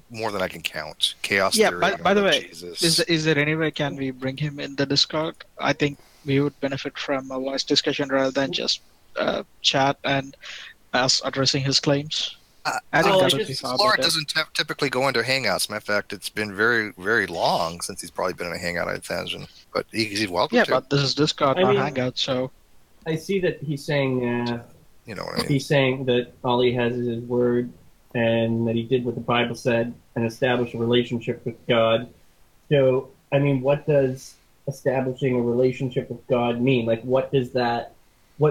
More than I can count. Chaos. Yeah. Theory, By the way, Jesus. is there any way can we bring him in the Discord? I think we would benefit from a voice discussion rather than just chat and us addressing his claims. I think that would be far Lord better. doesn't typically go into Hangouts. Matter of fact, it's been very, very long since he's probably been in a Hangout, I imagine. But he's welcome to. Yeah, but this is Discord, not Hangout, so... I see that he's saying... you know what I mean? He's saying that all he has is his word, and that he did what the Bible said, and established a relationship with God. So, I mean, what does establishing a relationship with God mean? Like, what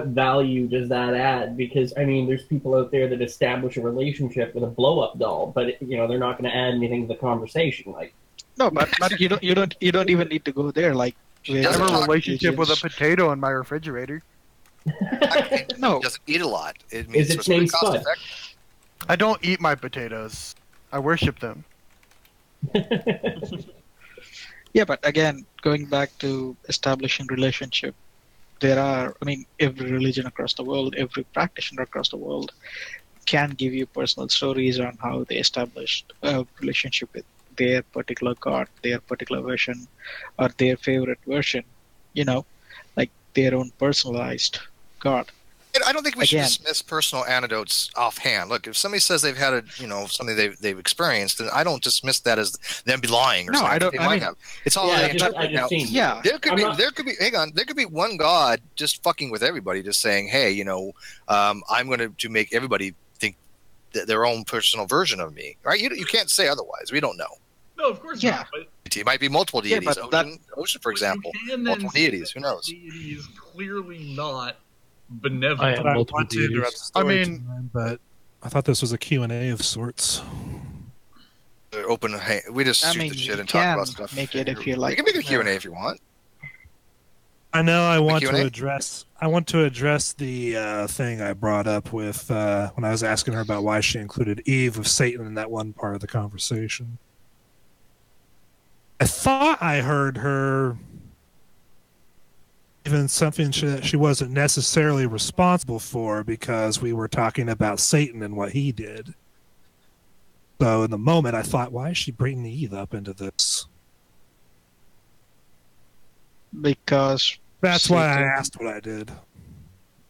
value does that add? Because I mean, there's people out there that establish a relationship with a blow-up doll, but they're not going to add anything to the conversation. Like, no, but you don't even need to go there. Like, I have a relationship with a potato in my refrigerator. No, he doesn't eat a lot. It is means its name Spud? I don't eat my potatoes. I worship them. Yeah, but again, going back to establishing relationship, there are, every religion across the world, every practitioner across the world can give you personal stories on how they established a relationship with their particular god, their particular version, or their favorite version. You know, like their own personalized god. I don't think we should Again. dismiss personal anecdotes offhand. Look, if somebody says they've had something they've experienced, then I don't dismiss that as them be lying or No, something. I don't. They I might mean, have. It's all Yeah, they I just interpret. Now, seen. yeah. there could be. Hang on. There could be one God just fucking with everybody, just saying, "Hey, I'm going to make everybody think their own personal version of me." Right? You can't say otherwise. We don't know. No, of course Yeah. not. But It might be multiple Yeah, deities. but Ocean, for example, you can then multiple say deities. that Who knows? deity is clearly not I benevolent. thought I want to interrupt the I story mean- time, but I thought this was a Q&A of sorts. Open. We just I shoot mean, the you shit and talk can about stuff. make it if you We like. can make a Q&A if you want. I know I want Q&A? to address. I want to address the thing I brought up with when I was asking her about why she included Eve of Satan in that one part of the conversation. I thought I heard her even something that she wasn't necessarily responsible for because we were talking about Satan and what he did. So in the moment, I thought, why is she bringing Eve up into this? Because That's why I Satan- asked what I did.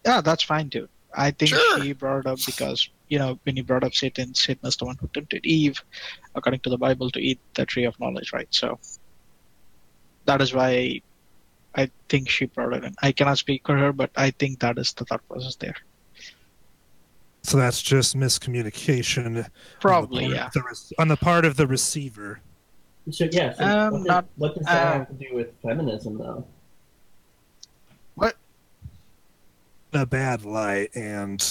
Yeah, that's fine too. I think Sure. she brought it up because, when you brought up Satan is the one who tempted Eve, according to the Bible, to eat the tree of knowledge, right? So that is why I think she brought it in. I cannot speak for her, but I think that is the thought process there. So that's just miscommunication. Probably, on the yeah. part of on the part of the receiver. So yeah, so what does that uh, have to do with feminism, though? In a bad light, and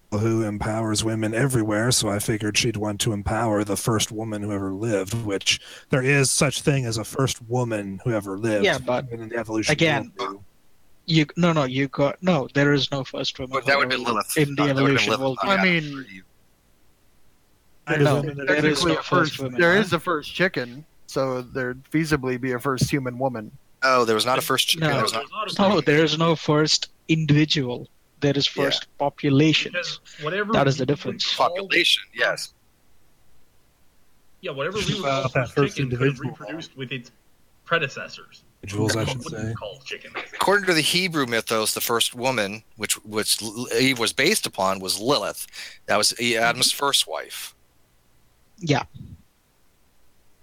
who empowers women everywhere, so I figured she'd want to empower the first woman who ever lived, which there is such thing as a first woman who ever lived. Yeah, but in the evolution again, there is no first woman. But that would have been Lilith. In the That would have been evolution Lilith, world. not I Adam mean, or Eve. No, women that there is technically no a first. woman, There huh? is a first chicken, so there'd feasibly be a first human woman. Oh, there was not a first chicken. No. There was not. No, there is no first individual. There is first populations. Because whatever That is the we would difference. call- Population, yes. Yeah, whatever we would Well, call that first first chicken could have individual. reproduced with its predecessors. individuals, I What should would say. you call chicken? According to the Hebrew mythos, the first woman, which Eve was based upon, was Lilith. That was Adam's first wife. Yeah.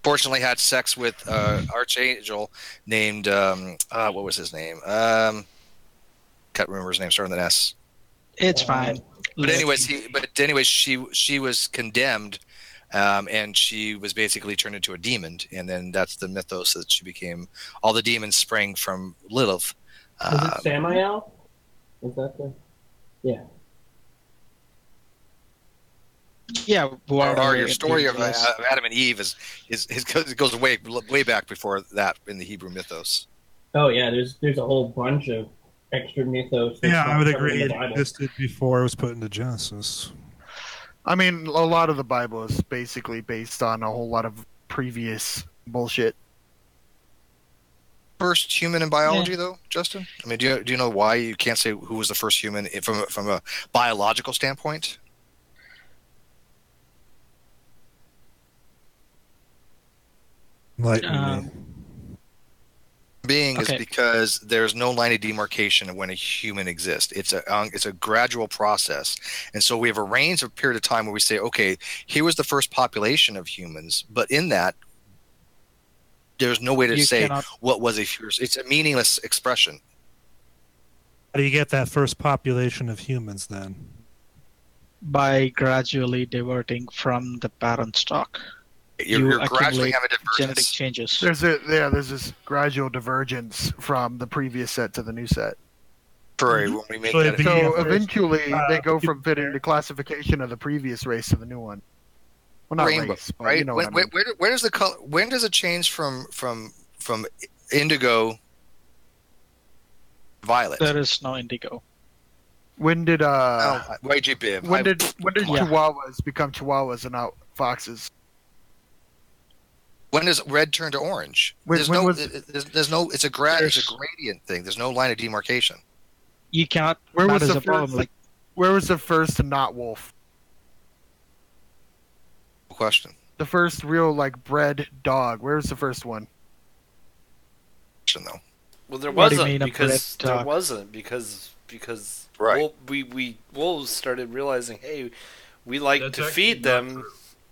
Fortunately, had sex with archangel named what was his name? Can't remember his name. Starting with an S. It's fine. But anyways, she was condemned, and she was basically turned into a demon, and then that's the mythos that she became. All the demons sprang from Lilith. Is it Samael? Is that the? Yeah. Yeah, Or your story of yes. Adam and Eve it goes way back before that in the Hebrew mythos. Oh yeah, there's a whole bunch of extra mythos. that's Yeah, I not would covered in agree. the It Bible. existed before it was put into Genesis. I mean, a lot of the Bible is basically based on a whole lot of previous bullshit. First human in biology, though, Justin. I mean, do you know why you can't say who was the first human from a biological standpoint? Like Being Okay. is because there's no line of demarcation of when a human exists. It's a gradual process, and so we have a range of period of time where we say, okay, here was the first population of humans, but in that, there's no way to You say cannot- what was a first. It's a meaningless expression. how do you get that first population of humans then? by gradually diverting from the parent stock. You're gradually accumulate having genetic divergence. changes. There's this gradual divergence from the previous set to the new set. When we make So that, it'd be- So first, eventually, they go from fitting the classification of the previous race to the new one. Well, not rainbow, race, but right? you know what I mean. Where does the color? When does it change from indigo violet? There is no indigo. When did YGP. when did Yeah. Chihuahuas become Chihuahuas and not foxes? When does red turn to orange? When There's was- no. It's a There's- gradient thing. There's no line of demarcation. You cannot. Where that was is the a problem. first- Like Where was the first not wolf? question? The first real like bred dog. Where's the first one? Though. Well, there What do you wasn't mean a because bred there dog? wasn't because Right. we wolves started realizing, hey, we like That's to actually feed not them.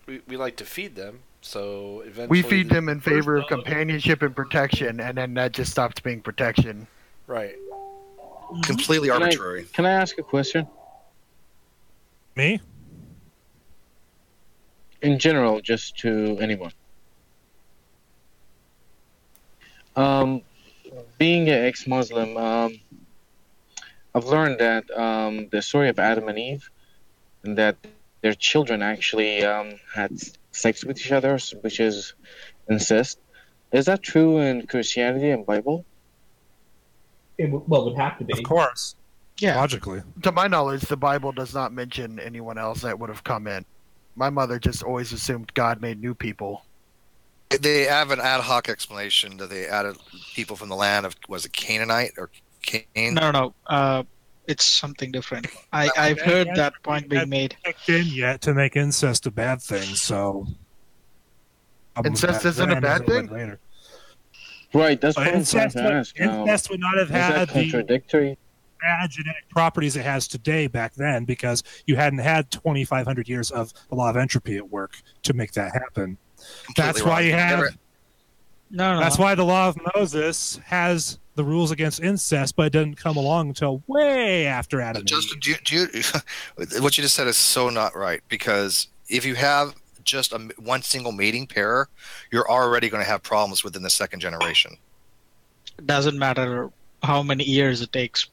true. We like to feed them. So eventually We feed them in favor of First dog. companionship and protection, and then that just stopped being protection. Right. Completely arbitrary. Can I ask a question? Me? In general, just to anyone. Being an ex-Muslim, I've learned that the story of Adam and Eve, and that their children actually had sex with each other, which is incest. Is that true in Christianity and Bible? It would have to be. Of course. Yeah. Logically. To my knowledge, the Bible does not mention anyone else that would have come in. My mother just always assumed God made new people. They have an ad hoc explanation that they added people from the land of, was it Canaanite or Cain? No. It's something different. I've heard that point being made. Kicked in yet to make incest a bad thing, so Incest isn't a bad thing? Later. Right, that's what I'm trying Incest, to ask. incest would not have Is that had the contradictory? bad genetic properties it has today back then because you hadn't had 2,500 years of the law of entropy at work to make that happen. That's why you have. No. That's why the law of Moses has the rules against incest, but it didn't come along until way after Adam. Justin, what you just said is so not right, because if you have just one single mating pair, you're already going to have problems within the second generation. It doesn't matter how many years it takes.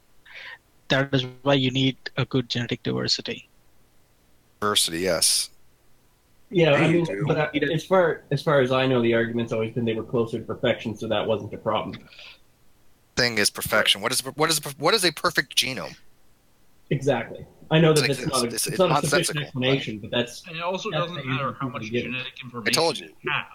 That is why you need a good genetic diversity. Diversity, yes. Yeah, I mean, but as far as I know, the argument's always been they were closer to perfection, so that wasn't a problem. Thing is perfection. What is a perfect genome? Exactly. I know that It's it's not a sufficient nonsensical, explanation, but that's. And it also that's doesn't the matter easy how thing much to get. genetic I information told you. you have.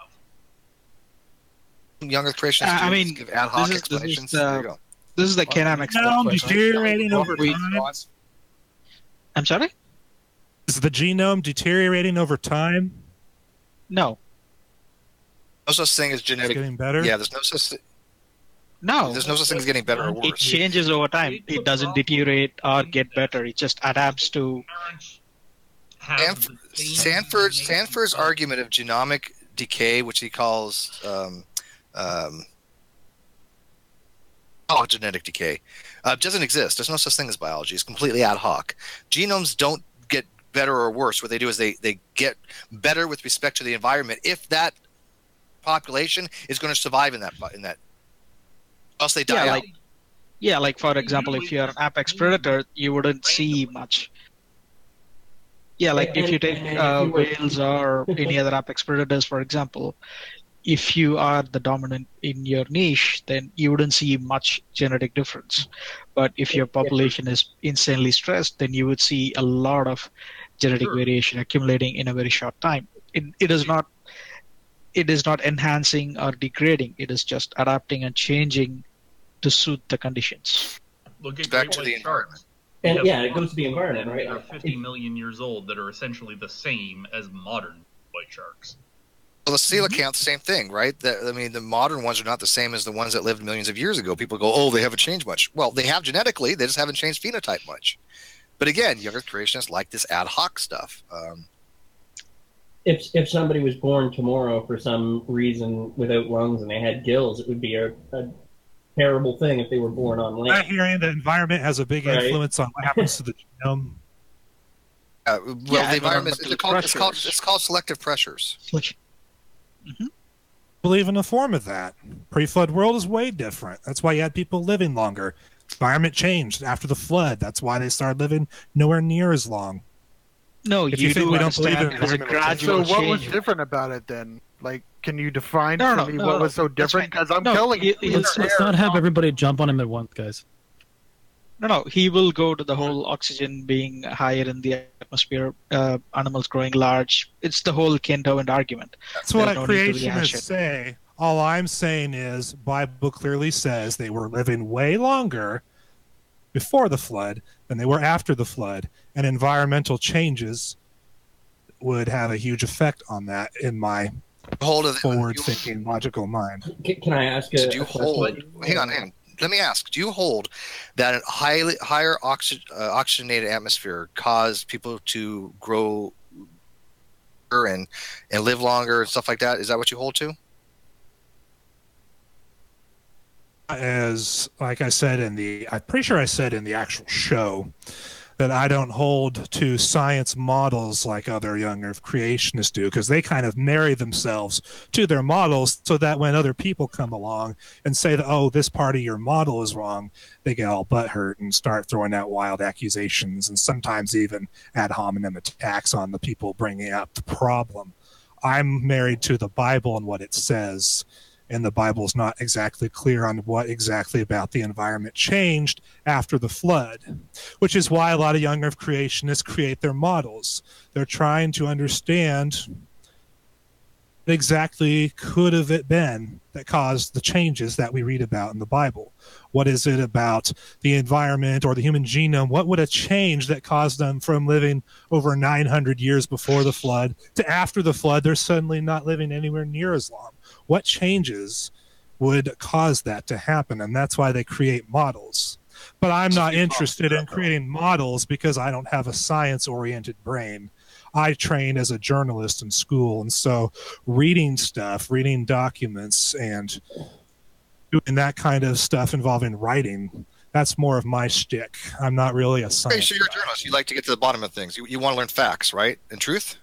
Young Earth creationists I mean, give ad hoc this is explanations. the- there you go. This is the Canamic Genome question. deteriorating over time. I'm sorry? Is the genome deteriorating over time? No. No such thing as It's genetic. getting better. Yeah, there's no such. No. There's no such thing as getting better or It worse. changes over time. It doesn't deteriorate or get better. It just adapts to. Parents have the same Sanford's argument of genomic decay, which he calls genetic decay, doesn't exist. There's no such thing as biology. It's completely ad hoc. Genomes don't get better or worse. What they do is they get better with respect to the environment if that population is going to survive in that else they die out. Like for example, if you're an apex predator, you wouldn't see much. Yeah, like if you take whales or any other apex predators, for example, if you are the dominant in your niche, then you wouldn't see much genetic difference. But if your population is insanely stressed, then you would see a lot of genetic variation accumulating in a very short time. It is not enhancing or degrading. It is just adapting and changing to suit the conditions. Look at Back great to the white sharks. And We have it goes to the environment, right? That are 50 million years old that are essentially the same as modern white sharks. Well, the coelacanth, same thing, right? The modern ones are not the same as the ones that lived millions of years ago. People go, oh, they haven't changed much. Well, they have genetically. They just haven't changed phenotype much. But again, younger creationists like this ad hoc stuff. If somebody was born tomorrow for some reason without lungs and they had gills, it would be a terrible thing if they were born on land. I'm hearing the environment has a big influence on what happens to the genome. The environment it's called selective pressures. Believe in a form of that. Pre-flood world is way different. That's why you had people living longer. Environment changed after the flood. That's why they started living nowhere near as long. No, if you think we don't believe in it as a gradual So what was change. different about it then? Like, can you define No, for no, me no, what no. was so different? Because I'm No, telling you, Let's not have everybody jump on him at once, guys. No, he will go to the whole oxygen being higher in the atmosphere, animals growing large. It's the whole Ken-Darwin argument. That's what There's no need to rehash creationists it. say. All I'm saying is Bible clearly says they were living way longer before the flood than they were after the flood, and environmental changes would have a huge effect on that in my forward-thinking, logical mind. Can I ask do you hold? Hang on. Let me ask: do you hold that a higher oxygenated atmosphere cause people to grow and live longer and stuff like that? Is that what you hold to? As like I said I'm pretty sure I said in the actual show that I don't hold to science models like other young Earth creationists do, because they kind of marry themselves to their models so that when other people come along and say that, oh, this part of your model is wrong, they get all butthurt and start throwing out wild accusations and sometimes even ad hominem attacks on the people bringing up the problem. I'm married to the Bible and what it says, and the Bible's not exactly clear on what exactly about the environment changed after the flood, which is why a lot of young Earth creationists create their models. They're trying to understand what exactly could have it been that caused the changes that we read about in the Bible. What is it about the environment or the human genome? What would have changed that caused them from living over 900 years before the flood to after the flood, they're suddenly not living anywhere near as long? What changes would cause that to happen? And that's why they create models. But I'm not interested in creating models because I don't have a science-oriented brain. I train as a journalist in school, and so reading stuff, reading documents, and doing that kind of stuff involving writing, that's more of my shtick. I'm not really a science Okay, so you're a journalist. You like to get to the bottom of things. You want to learn facts, right? And truth?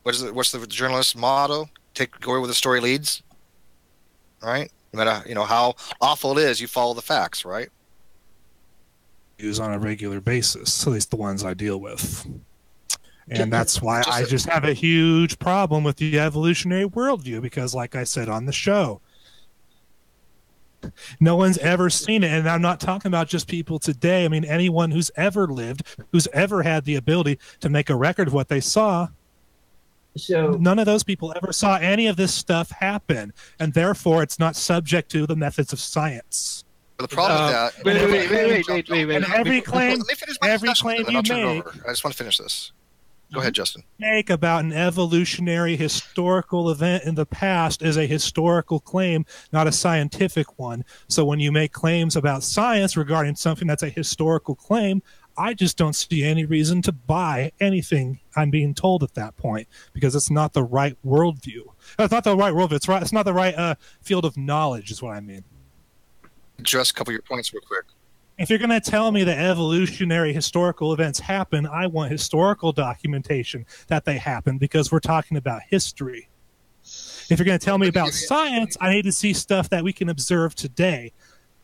What's the journalist's motto? Go where the story leads, right? No matter how awful it is, you follow the facts, right? Use on a regular basis, at least the ones I deal with. And that's why I just have a huge problem with the evolutionary worldview, because like I said on the show, no one's ever seen it. And I'm not talking about just people today. I mean, anyone who's ever lived, who's ever had the ability to make a record of what they saw, so none of those people ever saw any of this stuff happen. And therefore, it's not subject to the methods of science. The problem with that... Wait. And every claim you make... I just want to finish this. Go ahead, Justin. Make about an evolutionary historical event in the past is a historical claim, not a scientific one. So when you make claims about science regarding something that's a historical claim, I just don't see any reason to buy anything I'm being told at that point, because it's not the right worldview. It's not the right worldview. It's not the right field of knowledge is what I mean. Address a couple of your points real quick. If you're going to tell me that evolutionary historical events happen, I want historical documentation that they happen, because we're talking about history. If you're going to tell me about science, I need to see stuff that we can observe today.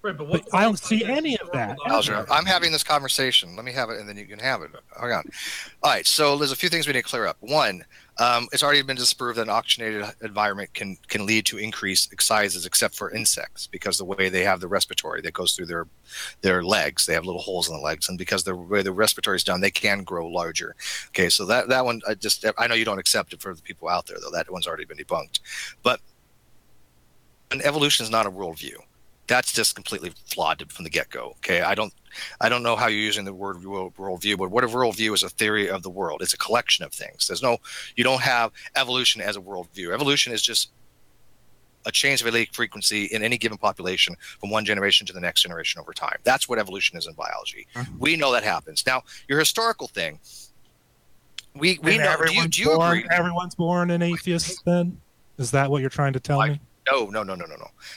Right, but I don't see any of that. I'm having this conversation. Let me have it, and then you can have it. Hang on. All right, so there's a few things we need to clear up. One, it's already been disproved that an oxygenated environment can lead to increased sizes, except for insects, because the way they have the respiratory that goes through their legs, they have little holes in the legs, and because the way the respiratory is done, they can grow larger. Okay, so that one, I know you don't accept it for the people out there, though. That one's already been debunked. But an evolution is not a worldview. That's just completely flawed from the get-go. Okay, I don't know how you're using the word worldview, but what a worldview is a theory of the world. It's a collection of things. You don't have evolution as a worldview. Evolution is just a change of allelic frequency in any given population from one generation to the next generation over time. That's what evolution is in biology. We know that happens. Now, your historical thing, we know. Do you agree? Everyone's born an atheist. Then is that what you're trying to tell me? No.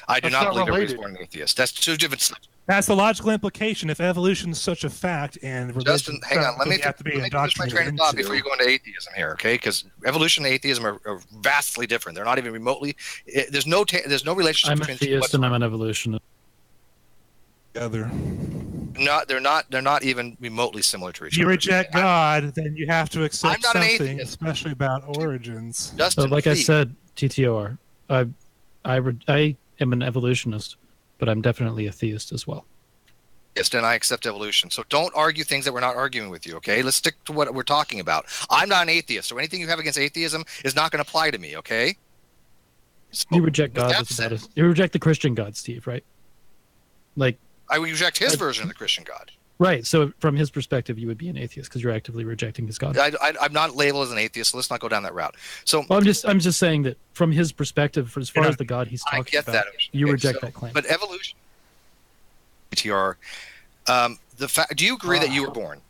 I do not believe everybody's born an atheist. That's two different. That's the logical implication. If evolution is such a fact, and religion, Justin, hang on. Let me finish my train of thought before you go into atheism here, okay? Because evolution and atheism are vastly different. They're not even remotely. There's no relationship I'm between. I'm a theist and I'm an evolutionist. Together. They're not even remotely similar to each other. If you reject God, then you have to accept I'm not an something, atheist. especially about origins. So, like I said, TTOR, I am an evolutionist, but I'm definitely a theist as well. Yes, and I accept evolution. So don't argue things that we're not arguing with you, okay? Let's stick to what we're talking about. I'm not an atheist, so anything you have against atheism is not going to apply to me, okay? So, you reject God. You reject the Christian God, Steve, right? Like I reject his version of the Christian God. Right. So from his perspective, you would be an atheist because you're actively rejecting his God. I'm not labeled as an atheist, so let's not go down that route. So well, I'm just saying that from his perspective, as far as the God he's talking about, you reject that claim. But evolution, TTR, do you agree that you were born?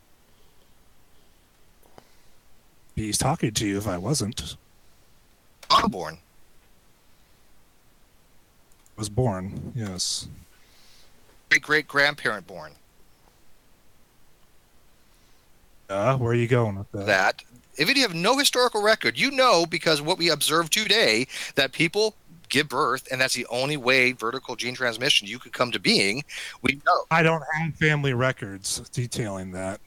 He's talking to you if I wasn't. I'm born. Was born, yes. Great-great-grandparent born. Where are you going with that? That if you have no historical record, you know, because what we observe today, that people give birth, and that's the only way vertical gene transmission you could come to being. We know. I don't have family records detailing that.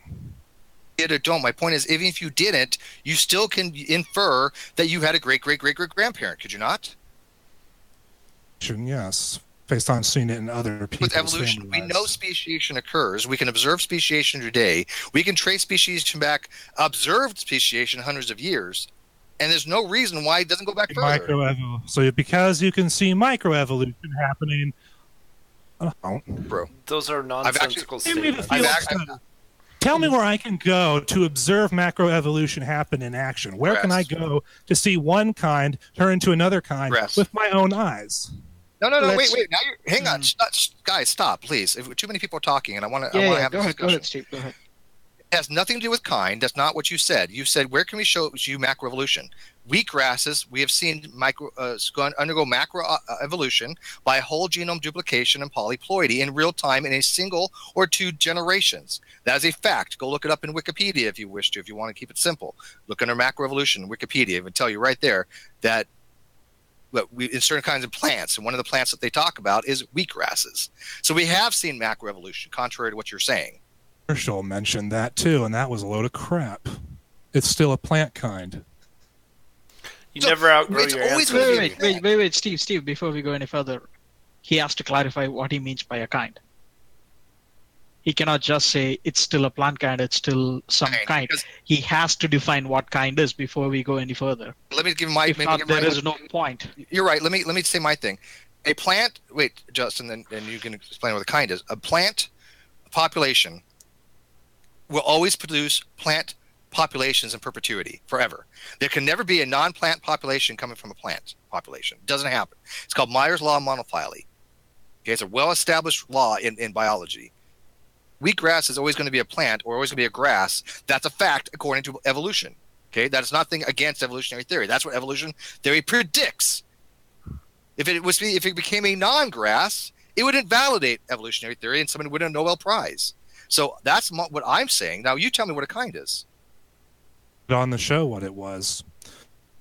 Did or don't. My point is, even if you didn't, you still can infer that you had a great-great-great-great-grandparent. Could you not? Yes. Based on seeing it in other people's with evolution, we know speciation occurs. We can observe speciation today. We can trace speciation back, observed speciation hundreds of years, and there's no reason why it doesn't go back further. So because you can see microevolution happening, bro, those are nonsensical statements. Tell me where I can go to observe macroevolution happen in action. Where can I go to see one kind turn into another kind with my own eyes? No, wait. Now hang on, guys, stop, please. If too many people are talking, and I want to have a discussion. Go ahead, Steve. Go ahead. It has nothing to do with kind. That's not what you said. You said, where can we show you macroevolution? Wheatgrasses, we have seen undergo macroevolution by whole genome duplication and polyploidy in real time in a single or two generations. That is a fact. Go look it up in Wikipedia if you wish to, if you want to keep it simple. Look under macroevolution in Wikipedia. It would tell you right there that in certain kinds of plants, and one of the plants that they talk about is wheatgrasses. So we have seen macroevolution, contrary to what you're saying. Herschel mentioned that too, and that was a load of crap. It's still a plant kind. You never outgrow your answer. Wait, Steve, before we go any further, he has to clarify what he means by a kind. He cannot just say it's still a plant kind, it's still some kind. He has to define what kind is before we go any further. Let me give my. If not, there is no point. You're right. Let me say my thing. A plant. Wait, Justin, and you can explain what a kind is. A plant population will always produce plant populations in perpetuity forever. There can never be a non-plant population coming from a plant population. It doesn't happen. It's called Meyer's law of monophyly. Okay, it's a well-established law in biology. Wheatgrass is always going to be a plant or always going to be a grass. That's a fact according to evolution. Okay, that is nothing against evolutionary theory. That's what evolution theory predicts. If it became a non-grass, it would invalidate evolutionary theory and someone would win a Nobel Prize. So that's what I'm saying. Now you tell me what a kind is. On the show, what it was.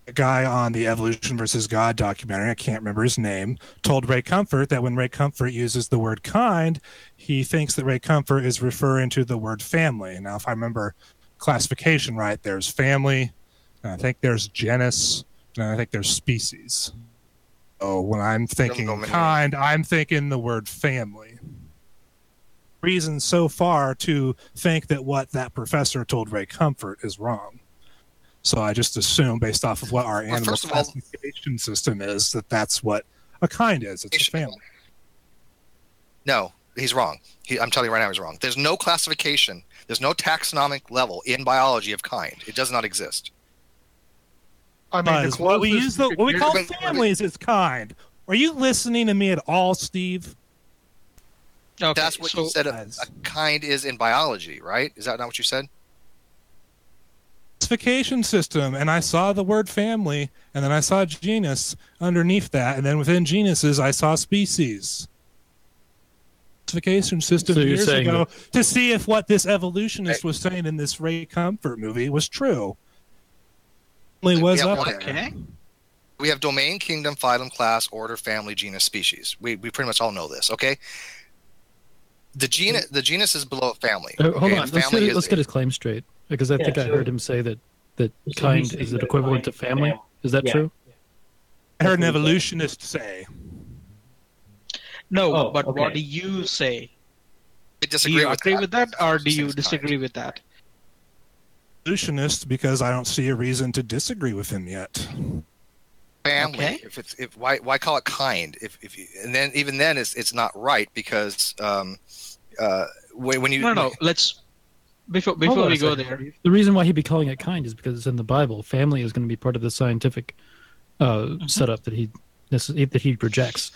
A guy on the Evolution versus God documentary, I can't remember his name, told Ray Comfort that when Ray Comfort uses the word kind, he thinks that Ray Comfort is referring to the word family. Now, if I remember classification right, there's family, and I think there's genus, and I think there's species. So when I'm thinking kind, I'm thinking the word family. Reason so far to think that what that professor told Ray Comfort is wrong. So I just assume, based off of what our animal classification system is, that that's what a kind is. It's a family. No, he's wrong. I'm telling you right now, he's wrong. There's no classification. There's no taxonomic level in biology of kind. It does not exist. I mean, what we call families is kind. Are you listening to me at all, Steve? Okay, that's what you said a kind is in biology, right? Is that not what you said? Classification system, and I saw the word family, and then I saw genus underneath that, and then within genuses I saw species. Classification system years ago to see if what this evolutionist was saying in this Ray Comfort movie was true. We have domain, kingdom, phylum, class, order, family, genus, species. We pretty much all know this, okay? The genus is below family. Hold on, let's get his claim straight. Because I think I heard him say that kind is equivalent to family. Is that true? I heard an evolutionist say. No, but what do you say? Do you agree with that, or do you disagree with that? Evolutionist, because I don't see a reason to disagree with him yet. Family. Why call it kind? Even then it's not right because when you No. Let's before Hold on we a go second. there. The reason why he'd be calling it kind is because it's in the Bible. Family is going to be part of the scientific setup that he rejects.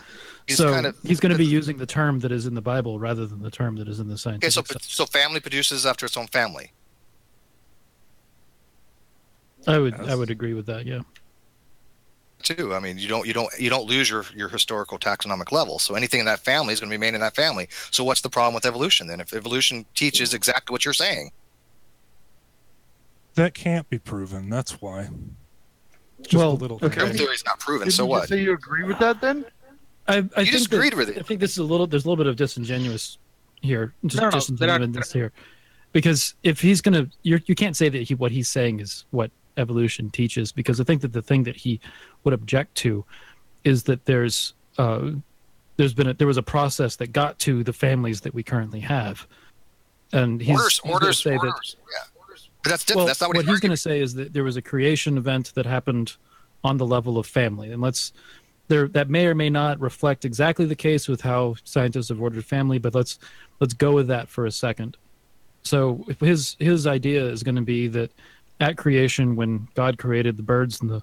He's going to be using the term that is in the Bible rather than the term that is in the scientific. Okay, so family produces after its own family. I would agree with that. Yeah. Too. I mean, you don't lose your historical taxonomic level. So anything in that family is going to be made in that family. So what's the problem with evolution then? If evolution teaches exactly what you're saying, that can't be proven. That's why. Just a little. Okay. Your theory's not proven. Didn't so you what? just say you agree with that then? I you think disagreed with it. I think this is there's a little bit of disingenuous here. Disingenuous here. Because if he's going to, you can't say that what he's saying is what evolution teaches, because I think that the thing that he would object to is that there was a process that got to the families that we currently have, and he's going to say that. But that's different. That's not what he's going to say is that there was a creation event that happened on the level of family, and that may or may not reflect exactly the case with how scientists have ordered family, but let's go with that for a second. So if his idea is going to be that at creation, when God created the birds and the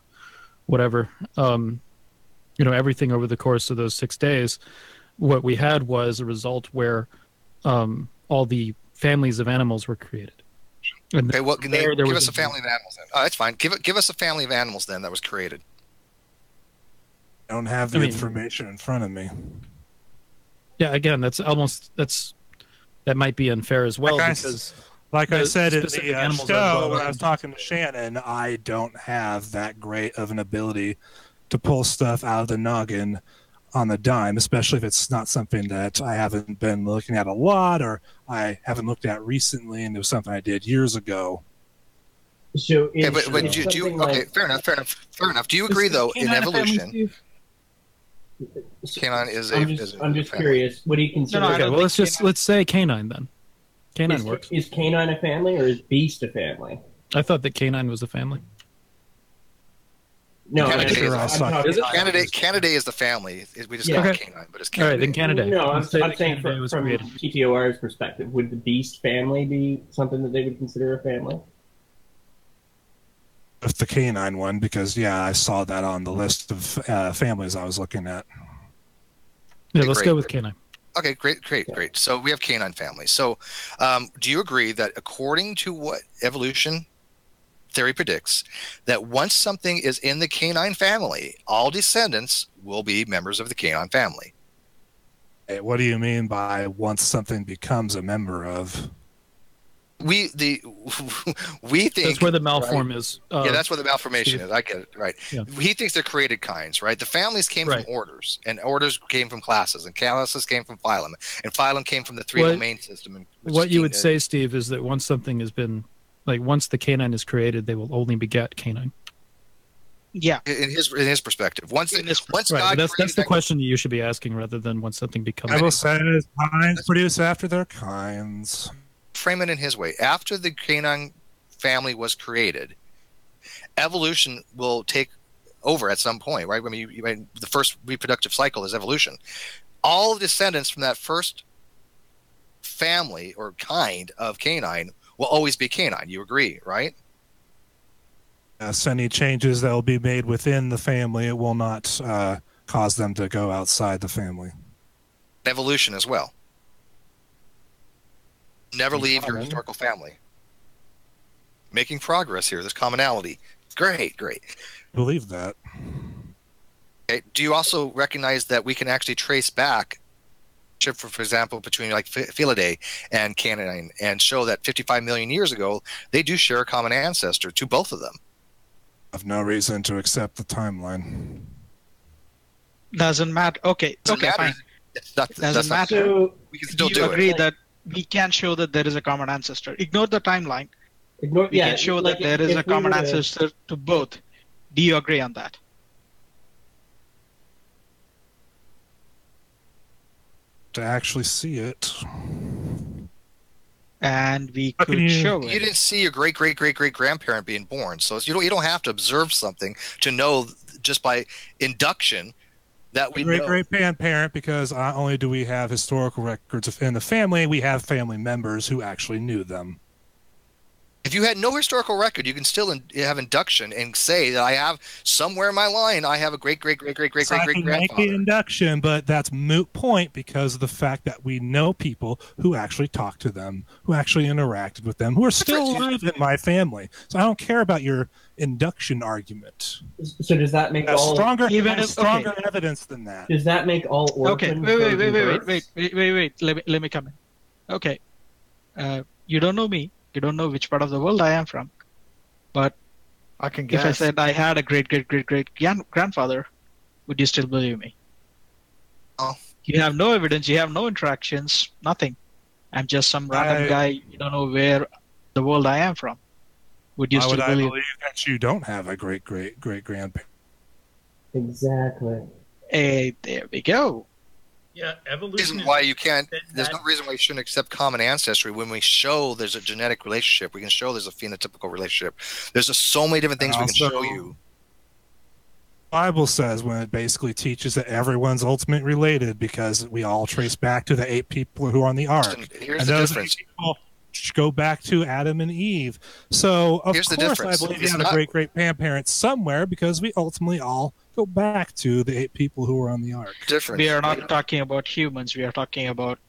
whatever, everything over the course of those 6 days, what we had was a result where all the families of animals were created. And okay, well, give us a family of animals then. Oh, that's fine. Give us a family of animals then that was created. I don't have the information in front of me. Yeah, again, that might be unfair as well, because like I said in the show when I was to talking to Shannon, I don't have that great of an ability to pull stuff out of the noggin on the dime, especially if it's not something that I haven't been looking at a lot or I haven't looked at recently, and it was something I did years ago. So, fair enough. Do you agree though in evolution? Canine is I'm just curious. What do you consider? Okay, well, let's say canine then. Canine works. Is canine a family or is beast a family? I thought that canine was a family. No, Canidae is the family. We just call it canine, but it's Canidae. All right, then Canidae. No, I'm saying from TTOR's perspective, would the beast family be something that they would consider a family? With the canine one, because I saw that on the list of families I was looking at. Yeah, let's go with canine. Okay, great. So we have canine families. So do you agree that according to what evolution theory predicts, that once something is in the canine family, all descendants will be members of the canine family? Hey, what do you mean by once something becomes a member of? We think that's where the malform is. Yeah, that's where the malformation is. I get it. Right. Yeah. He thinks they're created kinds, right? The families came from orders, and orders came from classes, and classes came from phylum, and phylum came from the three domain system. What you would say, Steve, is that once something has been, once the canine is created, they will only beget canine. Yeah. In his perspective, once God, that's the question that you should be asking, rather than once something becomes. I will say, kinds produce after their kinds. Frame it in his way. After the canine family was created, evolution will take over at some point, right? I mean, the first reproductive cycle is evolution. All descendants from that first family or kind of canine will always be canine. You agree, right? Yes, any changes that will be made within the family, it will not cause them to go outside the family. Evolution as well. Never leave your historical family. Making progress here. There's commonality. Great. Believe that. Okay. Do you also recognize that we can actually trace back, for example, between Felidae and canine, and show that 55 million years ago, they do share a common ancestor to both of them? I have no reason to accept the timeline. Doesn't matter. Okay, fine. Doesn't matter. We can still do you agree that we can show that there is a common ancestor? Ignore the timeline. We can show that there is a common ancestor to both. Do you agree on that? To actually see it. And we could show it. You didn't see your great-great-great-great-grandparent being born, so you don't have to observe something to know just by induction that we great know. great grandparent, because not only do we have historical records in the family, we have family members who actually knew them. If you had no historical record, you can still have induction and say that I have somewhere in my line, I have a great great great great great So great I great can make the grandfather. induction, but that's moot point because of the fact that we know people who actually talked to them, who actually interacted with them, who are still alive in my family. So I don't care about your induction argument. So does that make all stronger okay. evidence than that? Does that make all Okay, orphans wait. Let me come in. Okay, you don't know me. You don't know which part of the world I am from. But I can guess. if I said I had a great grandfather, would you still believe me? Oh. You have no evidence. You have no interactions. Nothing. I'm just some random guy. You don't know where the world I am from. Would you Why still would I believe? believe that you don't have a great grandparent? Exactly. Hey, there we go. Yeah, evolution. Reason why you can't. There's no reason why you shouldn't accept common ancestry when we show there's a genetic relationship. We can show there's a phenotypical relationship. There's just so many different things we can show you. Bible says when it basically teaches that everyone's ultimately related because we all trace back to the 8 people who are on the ark. Here's and the those difference. 8 people go back to Adam and Eve. So of Here's the course difference. I believe you It's have not- a great grandparent somewhere because we ultimately all go back to the 8 people who were on the ark. Difference. We are not talking about humans. We are talking about.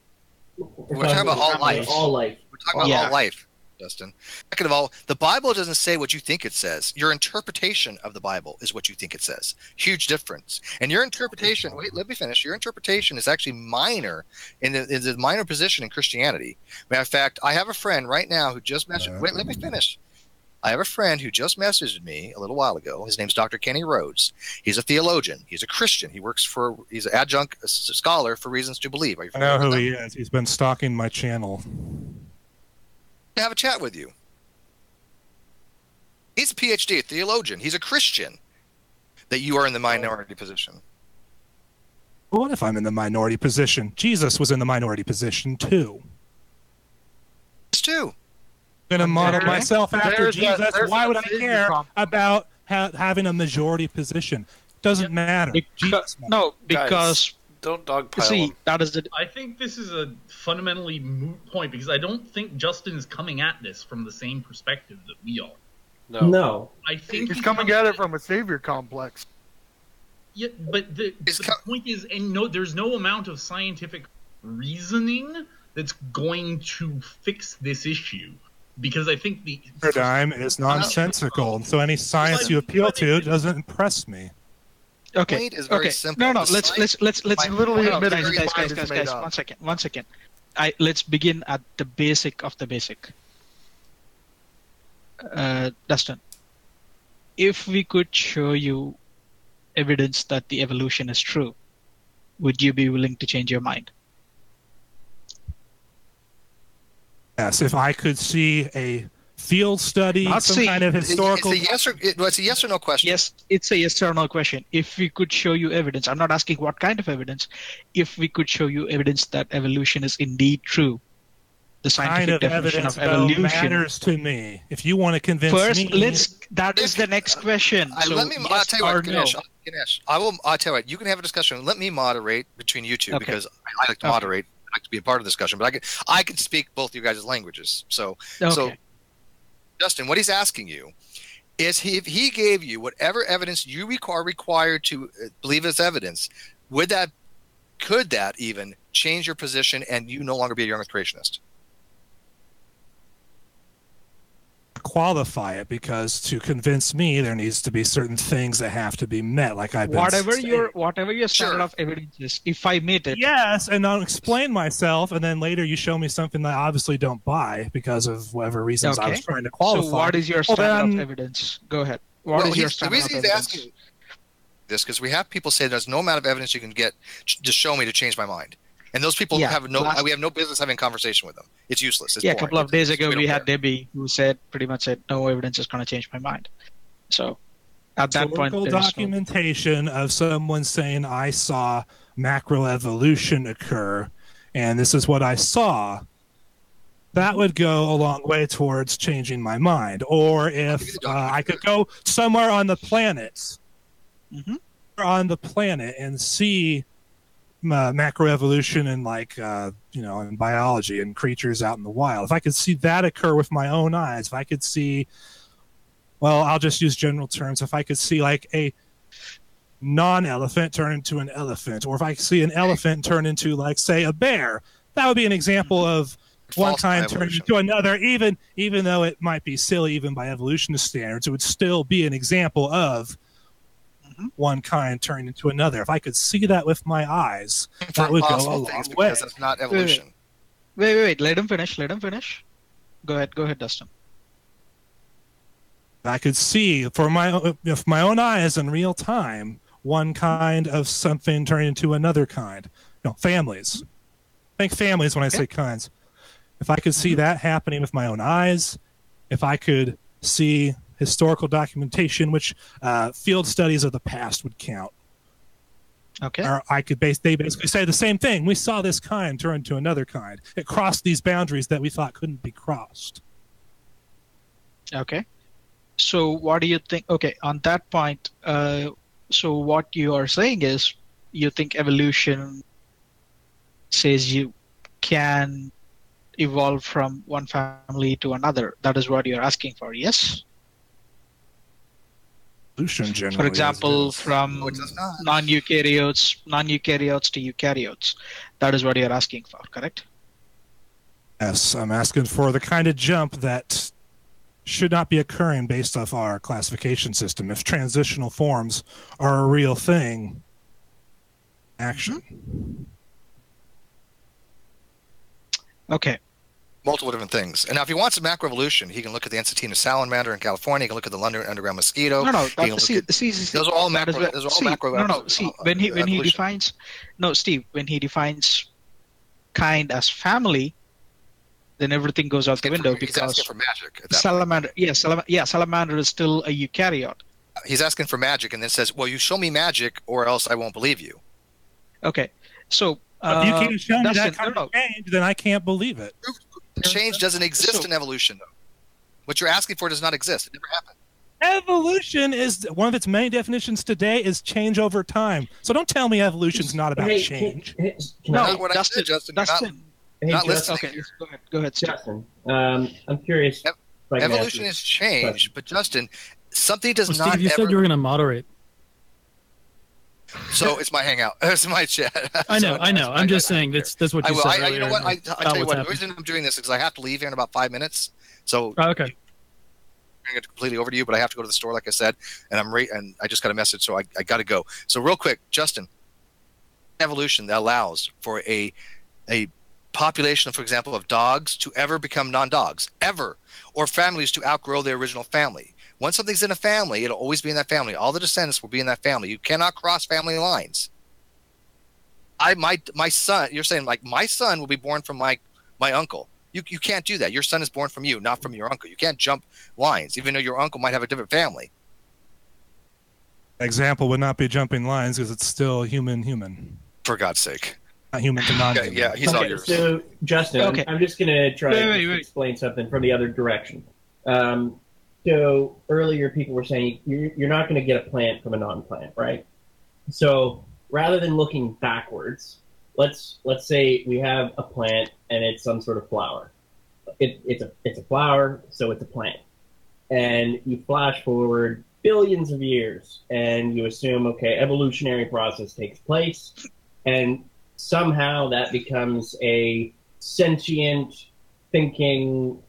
We're talking about all life. All life. We're talking about all life, Justin. Second of all, the Bible doesn't say what you think it says. Your interpretation of the Bible is what you think it says. Huge difference. And your interpretation, wait, let me finish. Your interpretation is actually minor is a minor position in Christianity. Matter of fact, I have a friend right now who just messaged. Wait, let me finish. I have a friend who just messaged me a little while ago. His name's Dr. Kenny Rhodes. He's a theologian. He's a Christian. He's an adjunct scholar for Reasons to Believe. Are you I know familiar who with he him? is. He's been stalking my channel. To have a chat with you. He's a PhD, a theologian. He's a Christian. That you are in the minority position. What if I'm in the minority position? Jesus was in the minority position too. It's too. I'm going to model Okay. myself after There's Jesus. there's Why a would I physical care problem. about having a majority position? Doesn't matter. Jesus matters. No, because Don't dogpile see, him. that is the. I think this is a fundamentally moot point because I don't think Justin is coming at this from the same perspective that we are. No. I think He's coming at it from a savior complex. Yeah, but the point is, and no, there's no amount of scientific reasoning that's going to fix this issue. Because I think the Paradigm is nonsensical, and so any science you appeal to doesn't impress me. Okay. Point is very Okay. simple. No. The Let's I literally no, admitted guys, his guys, mind guys, is guys, made guys. up. One second. Let's begin at the basic of the basic. Dustin, if we could show you evidence that the evolution is true, would you be willing to change your mind? Yes, if I could see a field study, Not some see. kind of historical. It's a yes or no question. Yes, it's a yes or no question. If we could show you evidence, I'm not asking what kind of evidence. If we could show you evidence that evolution is indeed true, the scientific kind of definition evidence of though evolution. matters to me. If you want to convince First, me, that is the next question. So, I'll yes tell you what, or Ganesh, no? Ganesh, I'll tell you what, you can have a discussion. Let me moderate between you two Okay. because I like to moderate. I like to be a part of the discussion, but I can speak both you guys' languages. So Justin, what he's asking you is if he gave you whatever evidence you are required to believe as evidence, could that even change your position and you no longer be a young Earth creationist? qualify it, because to convince me there needs to be certain things that have to be met, like I've been whatever saying. your standard of evidence is, if I meet it, Yes, and I'll explain myself, and then later you show me something that I obviously don't buy because of whatever reasons I was trying to qualify. So what is your standard of evidence? Go ahead. What is your standard the of reason he's evidence? asking this because we have people say there's no amount of evidence you can get to show me to change my mind, and those people we have no business having a conversation with them. It's useless. It's a boring. couple of days ago We we don't had Debbie who pretty much said no evidence is going to change my mind. So at that point, Historical documentation of someone saying I saw macroevolution occur, and this is what I saw. That would go a long way towards changing my mind. Or if I could go somewhere on the planets on the planet and see macroevolution and in biology and creatures out in the wild, if I could see that occur with my own eyes, if I could see, well, I'll just use general terms, if I could see like a non-elephant turn into an elephant, or if I could see an elephant turn into, like, say, a bear, that would be an example of one kind turning into another, even though it might be silly even by evolutionist standards, it would still be an example of one kind turning into another. If I could see that with my eyes, that would go a long way. Because that's not evolution. Wait. Let him finish. Go ahead, Dustin. I could see with my own eyes in real time one kind of something turning into another kind. Families. Think families when I say kinds. If I could see that happening with my own eyes, if I could see historical documentation, which field studies of the past would count. Okay. Or they basically say the same thing. We saw this kind turn into another kind. It crossed these boundaries that we thought couldn't be crossed. Okay. So what do you think? Okay, on that point, so what you are saying is you think evolution says you can evolve from one family to another. That is what you're asking for, yes? Evolution generally, for example, from non-eukaryotes to eukaryotes. That is what you're asking for, correct? Yes, I'm asking for the kind of jump that should not be occurring based off our classification system. If transitional forms are a real thing, action. Okay. Multiple different things. And now if he wants a macroevolution, he can look at the Ensatina salamander in California. He can look at the London underground mosquito. No. See, those are all macro. When he defines, Steve, when he defines kind as family, then everything goes out the window because he's asking for magic. At that salamander, salamander is still a eukaryote. He's asking for magic, and then says, "Well, you show me magic, or else I won't believe you." Okay, so if you can't show me that kind of change, then I can't believe it. Change doesn't exist in evolution, though. What you're asking for does not exist. It never happened. Evolution is one of its main definitions today is change over time. So don't tell me evolution's not about change. Not what I said, Justin. Not listening. Okay, go ahead, Steve. Justin. I'm curious. Evolution is change, but Justin, something does not. Steve, you said you were going to moderate. So it's my hangout. It's my chat. I know. I'm just saying that's what you said earlier. You know what? I tell you what. The reason I'm doing this is because I have to leave here in about 5 minutes. So okay. I'm going to get completely over to you, but I have to go to the store, like I said, and and I just got a message, so I got to go. So real quick, Justin, evolution that allows for a population, for example, of dogs to ever become non-dogs, ever, or families to outgrow their original family. Once something's in a family, it'll always be in that family. All the descendants will be in that family. You cannot cross family lines. My son, you're saying like my son will be born from my uncle. You can't do that. Your son is born from you, not from your uncle. You can't jump lines, even though your uncle might have a different family. Example would not be jumping lines because it's still human. For God's sake. Not human to non-human. Okay, yeah, he's all yours. So, Justin, I'm just going to try to explain something from the other direction. So earlier people were saying you're not going to get a plant from a non-plant, right? So rather than looking backwards, let's say we have a plant and it's some sort of flower. It's a flower, so it's a plant. And you flash forward billions of years and you assume, okay, evolutionary process takes place, and somehow that becomes a sentient, thinking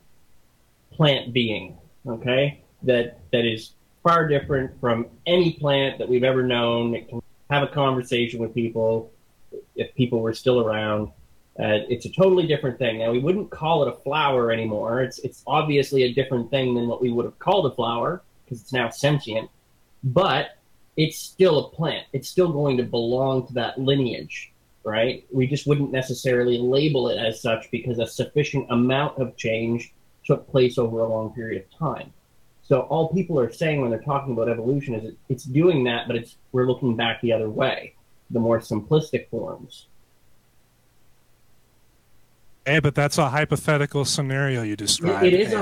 plant being. Okay, that is far different from any plant that we've ever known. It can have a conversation with people if people were still around. It's a totally different thing. Now, we wouldn't call it a flower anymore. It's obviously a different thing than what we would have called a flower because it's now sentient, but it's still a plant. It's still going to belong to that lineage, right? We just wouldn't necessarily label it as such because a sufficient amount of change took place over a long period of time. So all people are saying when they're talking about evolution is it's doing that, but we're looking back the other way, the more simplistic forms. Hey, but that's a hypothetical scenario you described. It is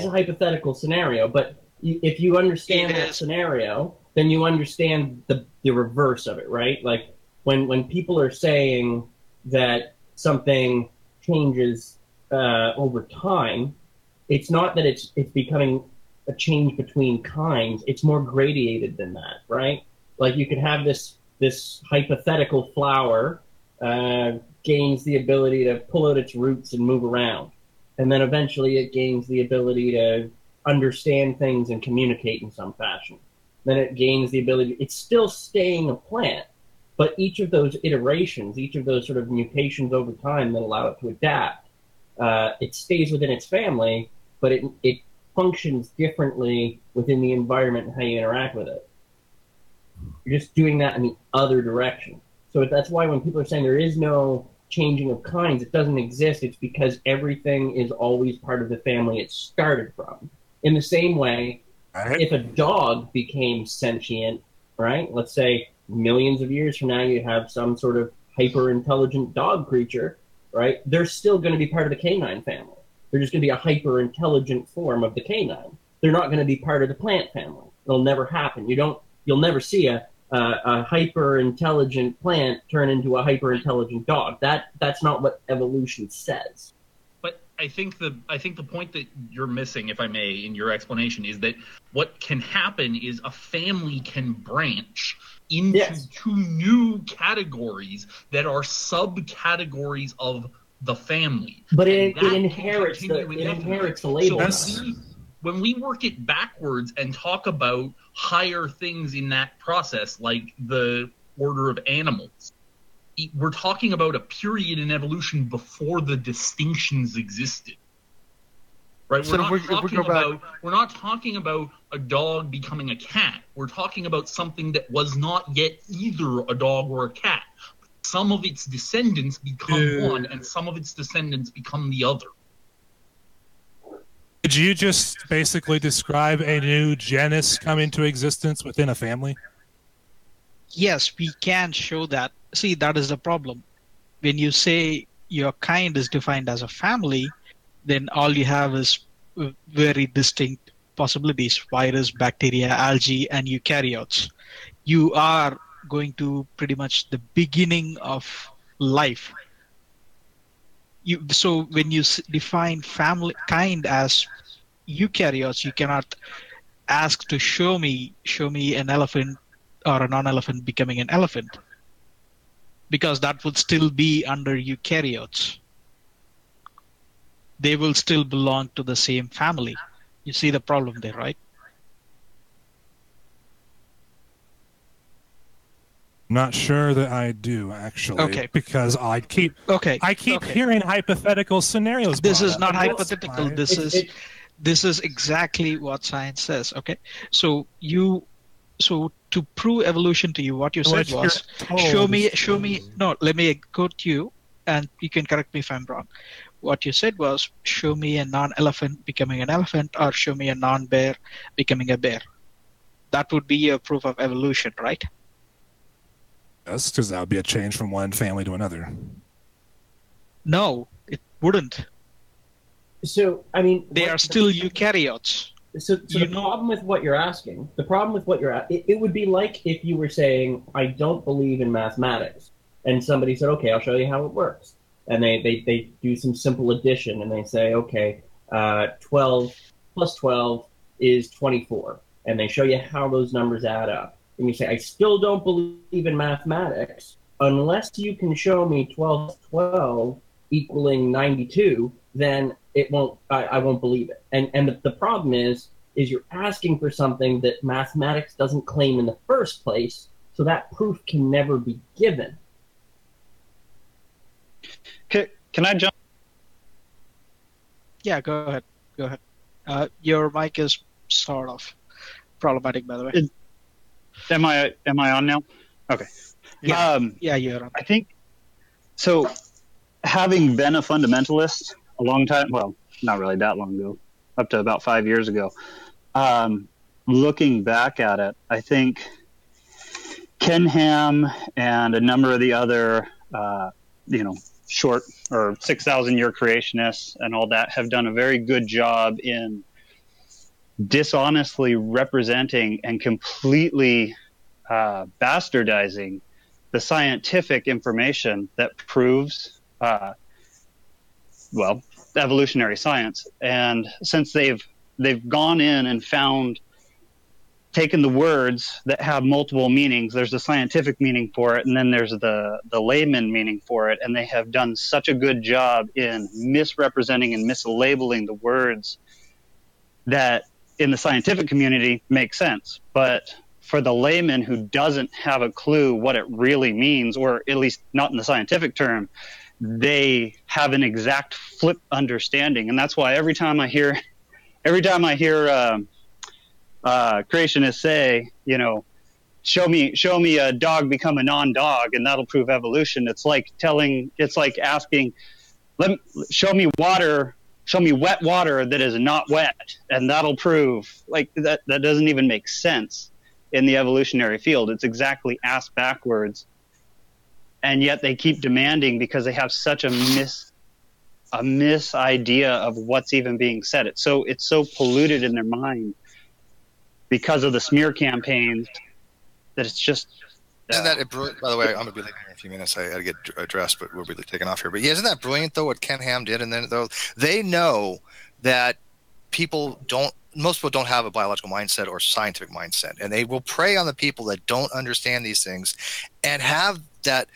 a hypothetical scenario, but if you understand that scenario, then you understand the reverse of it, right? Like when people are saying that something changes over time, it's not that it's becoming a change between kinds. It's more gradated than that, right? Like you could have this hypothetical flower gains the ability to pull out its roots and move around, and then eventually it gains the ability to understand things and communicate in some fashion. Then it gains the ability. It's still staying a plant, but each of those iterations, each of those sort of mutations over time that allow it to adapt, it stays within its family, but it functions differently within the environment and how you interact with it. You're just doing that in the other direction. So that's why when people are saying there is no changing of kinds, it doesn't exist. It's because everything is always part of the family it started from. In the same way, if a dog became sentient, right? Let's say millions of years from now, you have some sort of hyper-intelligent dog creature, right? They're still going to be part of the canine family. They're just going to be a hyper-intelligent form of the canine. They're not going to be part of the plant family. It'll never happen. You'll never see a hyper-intelligent plant turn into a hyper-intelligent dog. That's not what evolution says. But I think the point that you're missing, if I may, in your explanation is that what can happen is a family can branch into two new categories that are subcategories of the family. But it inherits the label. So when we work it backwards and talk about higher things in that process, like the order of animals, we're talking about a period in evolution before the distinctions existed. Right? So we're not talking about a dog becoming a cat. We're talking about something that was not yet either a dog or a cat. Some of its descendants become one, and some of its descendants become the other. Did you just basically describe a new genus come into existence within a family? Yes, we can show that. See, that is the problem. When you say your kind is defined as a family, then all you have is very distinct possibilities: virus, bacteria, algae, and eukaryotes. You are going to pretty much the beginning of life. So when you define family kind as eukaryotes, you cannot ask to show me an elephant or a non-elephant becoming an elephant, because that would still be under eukaryotes. They will still belong to the same family. You see the problem there, right? I'm not sure that I do, actually. Okay. Because I keep hearing hypothetical scenarios. This is not hypothetical. This is exactly what science says. Okay. So to prove evolution to you, what you said was, show me. No, let me quote you, and you can correct me if I'm wrong. What you said was, show me a non-elephant becoming an elephant, or show me a non-bear becoming a bear. That would be your proof of evolution, right? Yes, because that would be a change from one family to another. No, it wouldn't. So, I mean, they are still eukaryotes. So the problem with what you're asking, it would be like if you were saying, I don't believe in mathematics, and somebody said, okay, I'll show you how it works. And they do some simple addition, and they say, okay, 12 plus 12 is 24. And they show you how those numbers add up. And you say, I still don't believe in mathematics unless you can show me 12 plus 12 equaling 92, then I won't believe it. And the problem is you're asking for something that mathematics doesn't claim in the first place, so that proof can never be given. Can I jump? Yeah, go ahead. Your mic is sort of problematic, by the way. Am I on now? Okay. Yeah, you're on. I think so. Having been a fundamentalist a long time, well, not really that long ago, up to about 5 years ago, looking back at it, I think Ken Ham and a number of the other, short or 6,000 year creationists and all that have done a very good job in dishonestly representing and completely bastardizing the scientific information that proves, well, evolutionary science. And since they've gone in and taken the words that have multiple meanings, there's a scientific meaning for it, and then there's the layman meaning for it, and they have done such a good job in misrepresenting and mislabeling the words that in the scientific community make sense. But for the layman who doesn't have a clue what it really means, or at least not in the scientific term, they have an exact flip understanding. And that's why every time I hear creationists say, you know, show me a dog become a non-dog and that'll prove evolution. It's like asking, show me wet water that is not wet and that'll prove. Like that doesn't even make sense in the evolutionary field. It's exactly ass backwards. And yet they keep demanding, because they have such a mis idea of what's even being said. It's so polluted in their mind because of the smear campaigns that it's just. Isn't that brilliant? By the way, I'm gonna be leaving in a few minutes. I got to get dressed, but we'll be taking off here. But yeah, isn't that brilliant though? What Ken Ham did, and then though they know that most people don't have a biological mindset or scientific mindset, and they will prey on the people that don't understand these things, and have that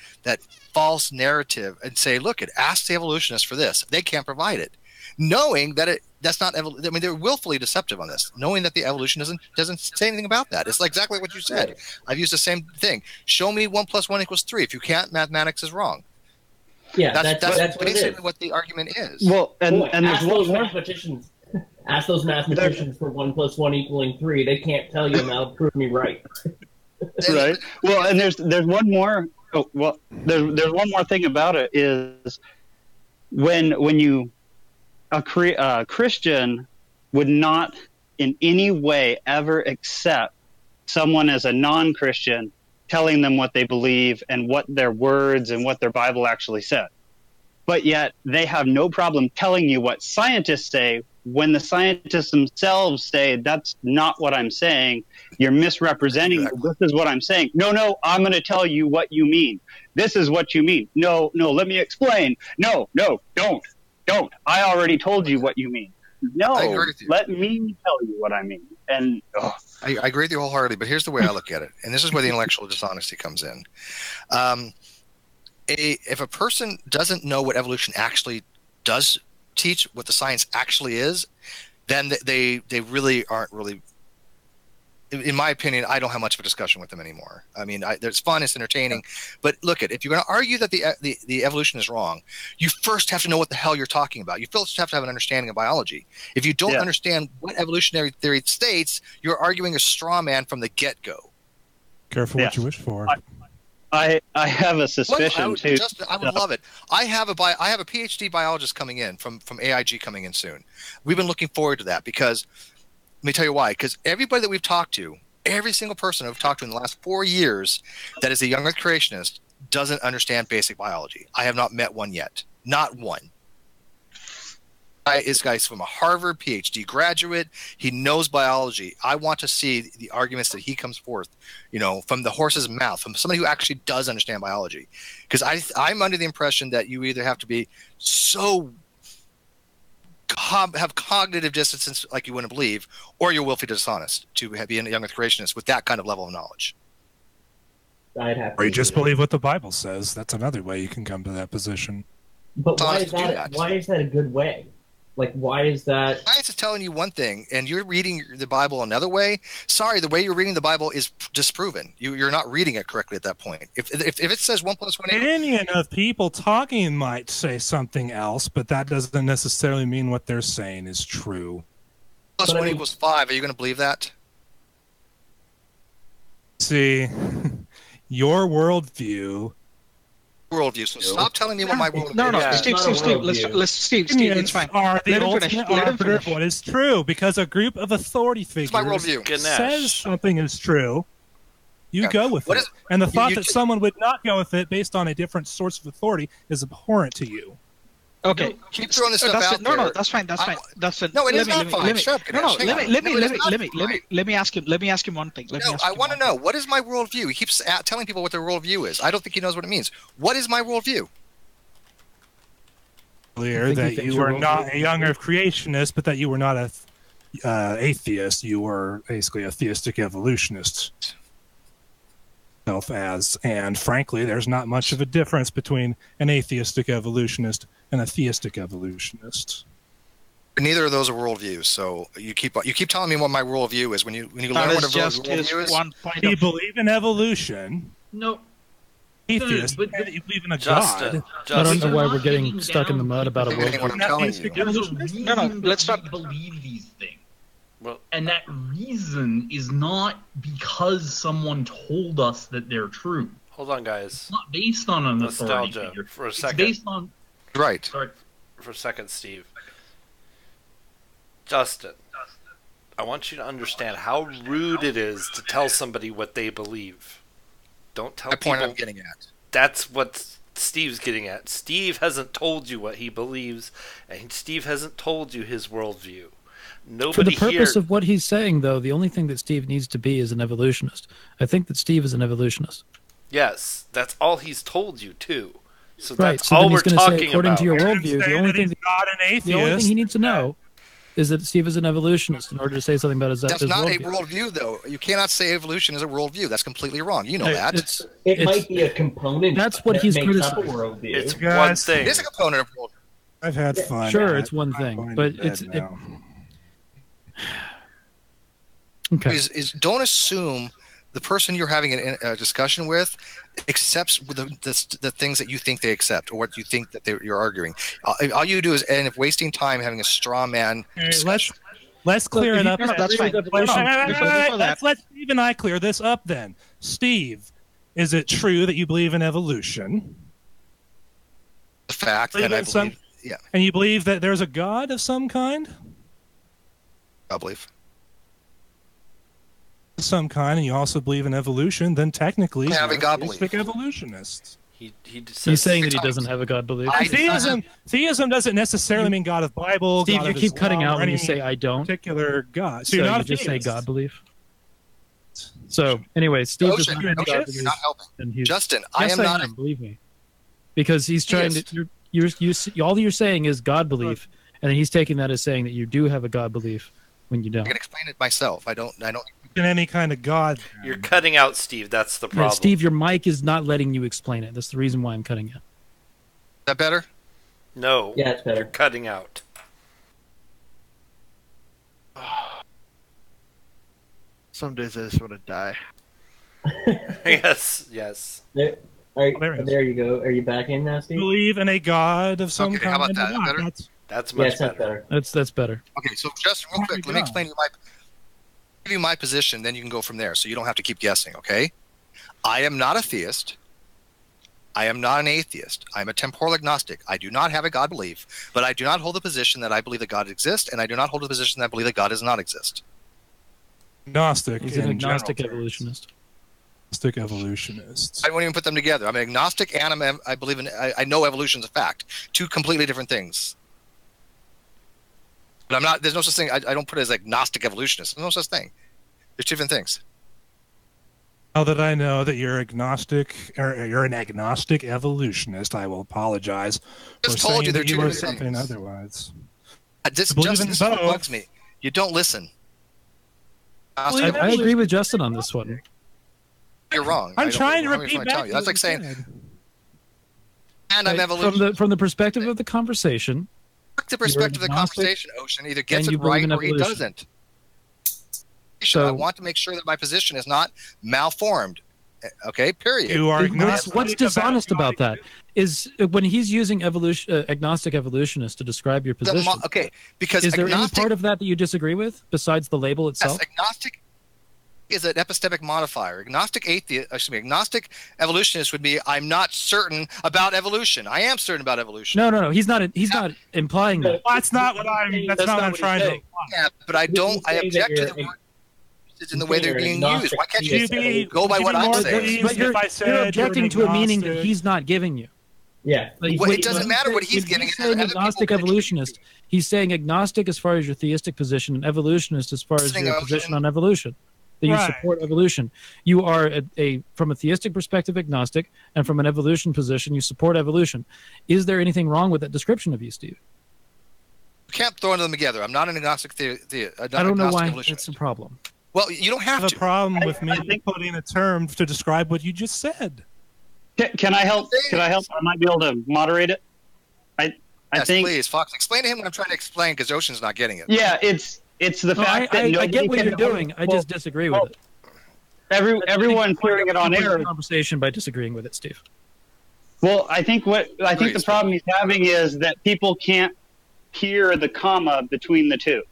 false narrative and say, look, ask the evolutionists for this. They can't provide it, knowing that that's not. I mean, they're willfully deceptive on this, knowing that the evolution doesn't say anything about that. It's like exactly what you said. I've used the same thing. Show me 1 + 1 = 3. If you can't, mathematics is wrong. Yeah, that's basically what the argument is. Well, and ask those mathematicians. Ask those mathematicians for 1 + 1 = 3. They can't tell you, and that'll prove me right. Right. Well, and there's one more. Oh, well, there's one more thing about it is when a Christian would not in any way ever accept someone as a non-Christian telling them what they believe and what their words and what their Bible actually said. But yet they have no problem telling you what scientists say when the scientists themselves say, that's not what I'm saying. You're misrepresenting. Exactly. This is what I'm saying. No, I'm going to tell you what you mean. This is what you mean. No, let me explain. No, don't. I already told you what you mean. No, let me tell you what I mean. And I agree with you wholeheartedly, but here's the way I look at it. And this is where the intellectual dishonesty comes in. If a person doesn't know what evolution actually does teach, what the science actually is, then they really aren't really, in my opinion, I don't have much of a discussion with them anymore. I mean, it's fun, it's entertaining, but look, if you're going to argue that the evolution is wrong, you first have to know what the hell you're talking about. You first have to have an understanding of biology. If you don't understand what evolutionary theory states, you're arguing a straw man from the get-go. Careful what you wish for. I have a suspicion too. I would love it. I have a PhD biologist coming in from AIG coming in soon. We've been looking forward to that because let me tell you why. Because everybody that we've talked to, every single person we've talked to in the last 4 years that is a young Earth creationist doesn't understand basic biology. I have not met one yet. Not one. This guy's from a Harvard PhD graduate. He knows biology. I want to see the arguments that he comes forth, from the horse's mouth, from somebody who actually does understand biology. Because I'm under the impression that you either have to be so have cognitive dissonance like you wouldn't believe, or you're willfully dishonest to be a young Earth creationist with that kind of level of knowledge. Or you just believe what the Bible says. That's another way you can come to that position. But why is that a good way? Like, why is that? Science is telling you one thing, and you're reading the Bible another way. Sorry, the way you're reading the Bible is disproven. You're not reading it correctly at that point. If it says 1 + 1 = opinion of people talking might say something else, but that doesn't necessarily mean what they're saying is true. +1 = 5. Are you going to believe that? See, your worldview. So stop telling me what my worldview is. No, Steve, it's fine. Are the ultimate arbiter of what is true, because a group of authority figures says something is true, you go with it. And the thought that someone would not go with it based on a different source of authority is abhorrent to you. Okay. Keep throwing this stuff out no, there. No, that's fine. That's fine. That's fine. No, it is not fine. Shut up. Let me ask him one thing. I want to know, what is my worldview? He keeps telling people what their worldview is. I don't think he knows what it means. What is my worldview? Clear that you were not a younger creationist, but that you were not a atheist. You were basically a theistic evolutionist. And frankly, there's not much of a difference between an atheistic evolutionist and a theistic evolutionist. Neither of those are worldviews. So you keep telling me what my worldview is. When you learn what a worldview is, do you believe in evolution? No. Atheist, but you believe in a god. I don't know why we're getting stuck in the mud about a worldview. What I'm telling you. No, let's not believe these things. Well, and that reason is not because someone told us that they're true. Hold on, guys. It's not based on an nostalgia authority for a second. It's based on right. Sorry. For a second, Steve. Justin, I want you to understand how rude it is to tell somebody what they believe. Don't tell people. The point I'm getting at. That's what Steve's getting at. Steve hasn't told you what he believes, and Steve hasn't told you his worldview. Nobody For the purpose here... of what he's saying, though, the only thing that Steve needs to be is an evolutionist. I think that Steve is an evolutionist. Yes, that's all he's told you, too. So right, that's so all then we're he's gonna talking say, according about. to your worldview, the only thing he needs to know know is that Steve is an evolutionist in order to say something about his That's his not worldview. a worldview, though. You cannot say evolution is a worldview. That's completely wrong. You know that. It might be a component. That's what he's makes up a criticizing. worldview. It's one thing. It is a component of worldview. I've had fun. Sure, it's one thing, but it's okay. Don't assume the person you're having a discussion with accepts the things that you think they accept or what you think that you're arguing. All you do is end up wasting time having a straw man discussion. Let's clear it up. That's fine. Let's Steve and I clear this up then. Steve, is it true that you believe in evolution? The fact that I believe, yeah. And you believe that there's a God of some kind? I believe. Some kind, and you also believe in evolution, then technically I have a God belief. Evolutionists. He's saying that he doesn't have a God belief. Theism doesn't necessarily mean God of Bible. Steve, God you of keep cutting Islam, out when you say I don't. Particular God. So you're not you just say theist. God belief. So anyway, Steve does Ocean, not have God you're belief. not helping. Justin, Yes, I am not. believe me, because he's trying to. All you're saying is God belief, and then he's taking that as saying that you do have a God belief when you don't. I can explain it myself. I don't. In any kind of God. You're cutting out, Steve. That's the problem. Yeah, Steve, your mic is not letting you explain it. That's the reason why I'm cutting it. Is that better? No. Yeah, it's better. You're cutting out. Some days I just want to die. Yes. There you go. Are you back in now, Steve? Believe in a God of some kind. How about that? Better? That's much better. That's better. Okay, so Justin, real quick, let me explain give you my position, then you can go from there, so you don't have to keep guessing. Okay? I am not a theist. I am not an atheist. I'm a temporal agnostic. I do not have a God belief, but I do not hold the position that I believe that God exists, and I do not hold the position that I believe that God does not exist. Agnostic. He's an agnostic evolutionist. Agnostic evolutionist. I won't even put them together. I'm an agnostic, and I believe in. I know evolution is a fact. Two completely different things. But I'm not. There's no such thing. I don't put it as agnostic evolutionist. There's no such thing. There's two different things. Now that I know that you're agnostic, or you're an agnostic evolutionist, I will apologize for saying that you were something otherwise. This bugs me. You don't listen. I agree with Justin on this one. You're wrong. I'm trying to repeat back. That's like saying, and I'm evolution. From the perspective of the conversation. The perspective of the conversation, Ocean either gets it right or he doesn't. So I want to make sure that my position is not malformed. Okay, period. You are what's dishonest about that is when he's using agnostic evolutionist to describe your position. Okay, because is there any part of that you disagree with besides the label itself? Yes, agnostic is an epistemic modifier. Agnostic evolutionist would be I'm not certain about evolution. I am certain about evolution. No. He's not implying that. That's not what I'm. That's not what I'm trying to imply. Yeah, but I don't. I object to the word in the way they're being used. Why can't you go by what I'm saying? But you're objecting to a meaning that he's not giving you. Yeah. It doesn't matter what he's getting. He's saying agnostic evolutionist. He's saying agnostic as far as your theistic position and evolutionist as far as your position on evolution. That you support evolution. You are from a theistic perspective agnostic, and from an evolution position you support evolution. Is there anything wrong with that description of you, Steve? You can't throw them together. I'm not an agnostic I don't know why it's a problem. Well, you don't have a problem with me putting a term to describe what you just said. Can I help? Can I help? I might be able to moderate it. I think. Please, Fox, explain to him what I'm trying to explain because Ocean's not getting it. Yeah, it's the fact that I get what you're doing. I just disagree with it. Everyone's hearing it on air. Conversation by disagreeing with it, Steve. Well, I think the problem he's having is that people can't hear the comma between the two.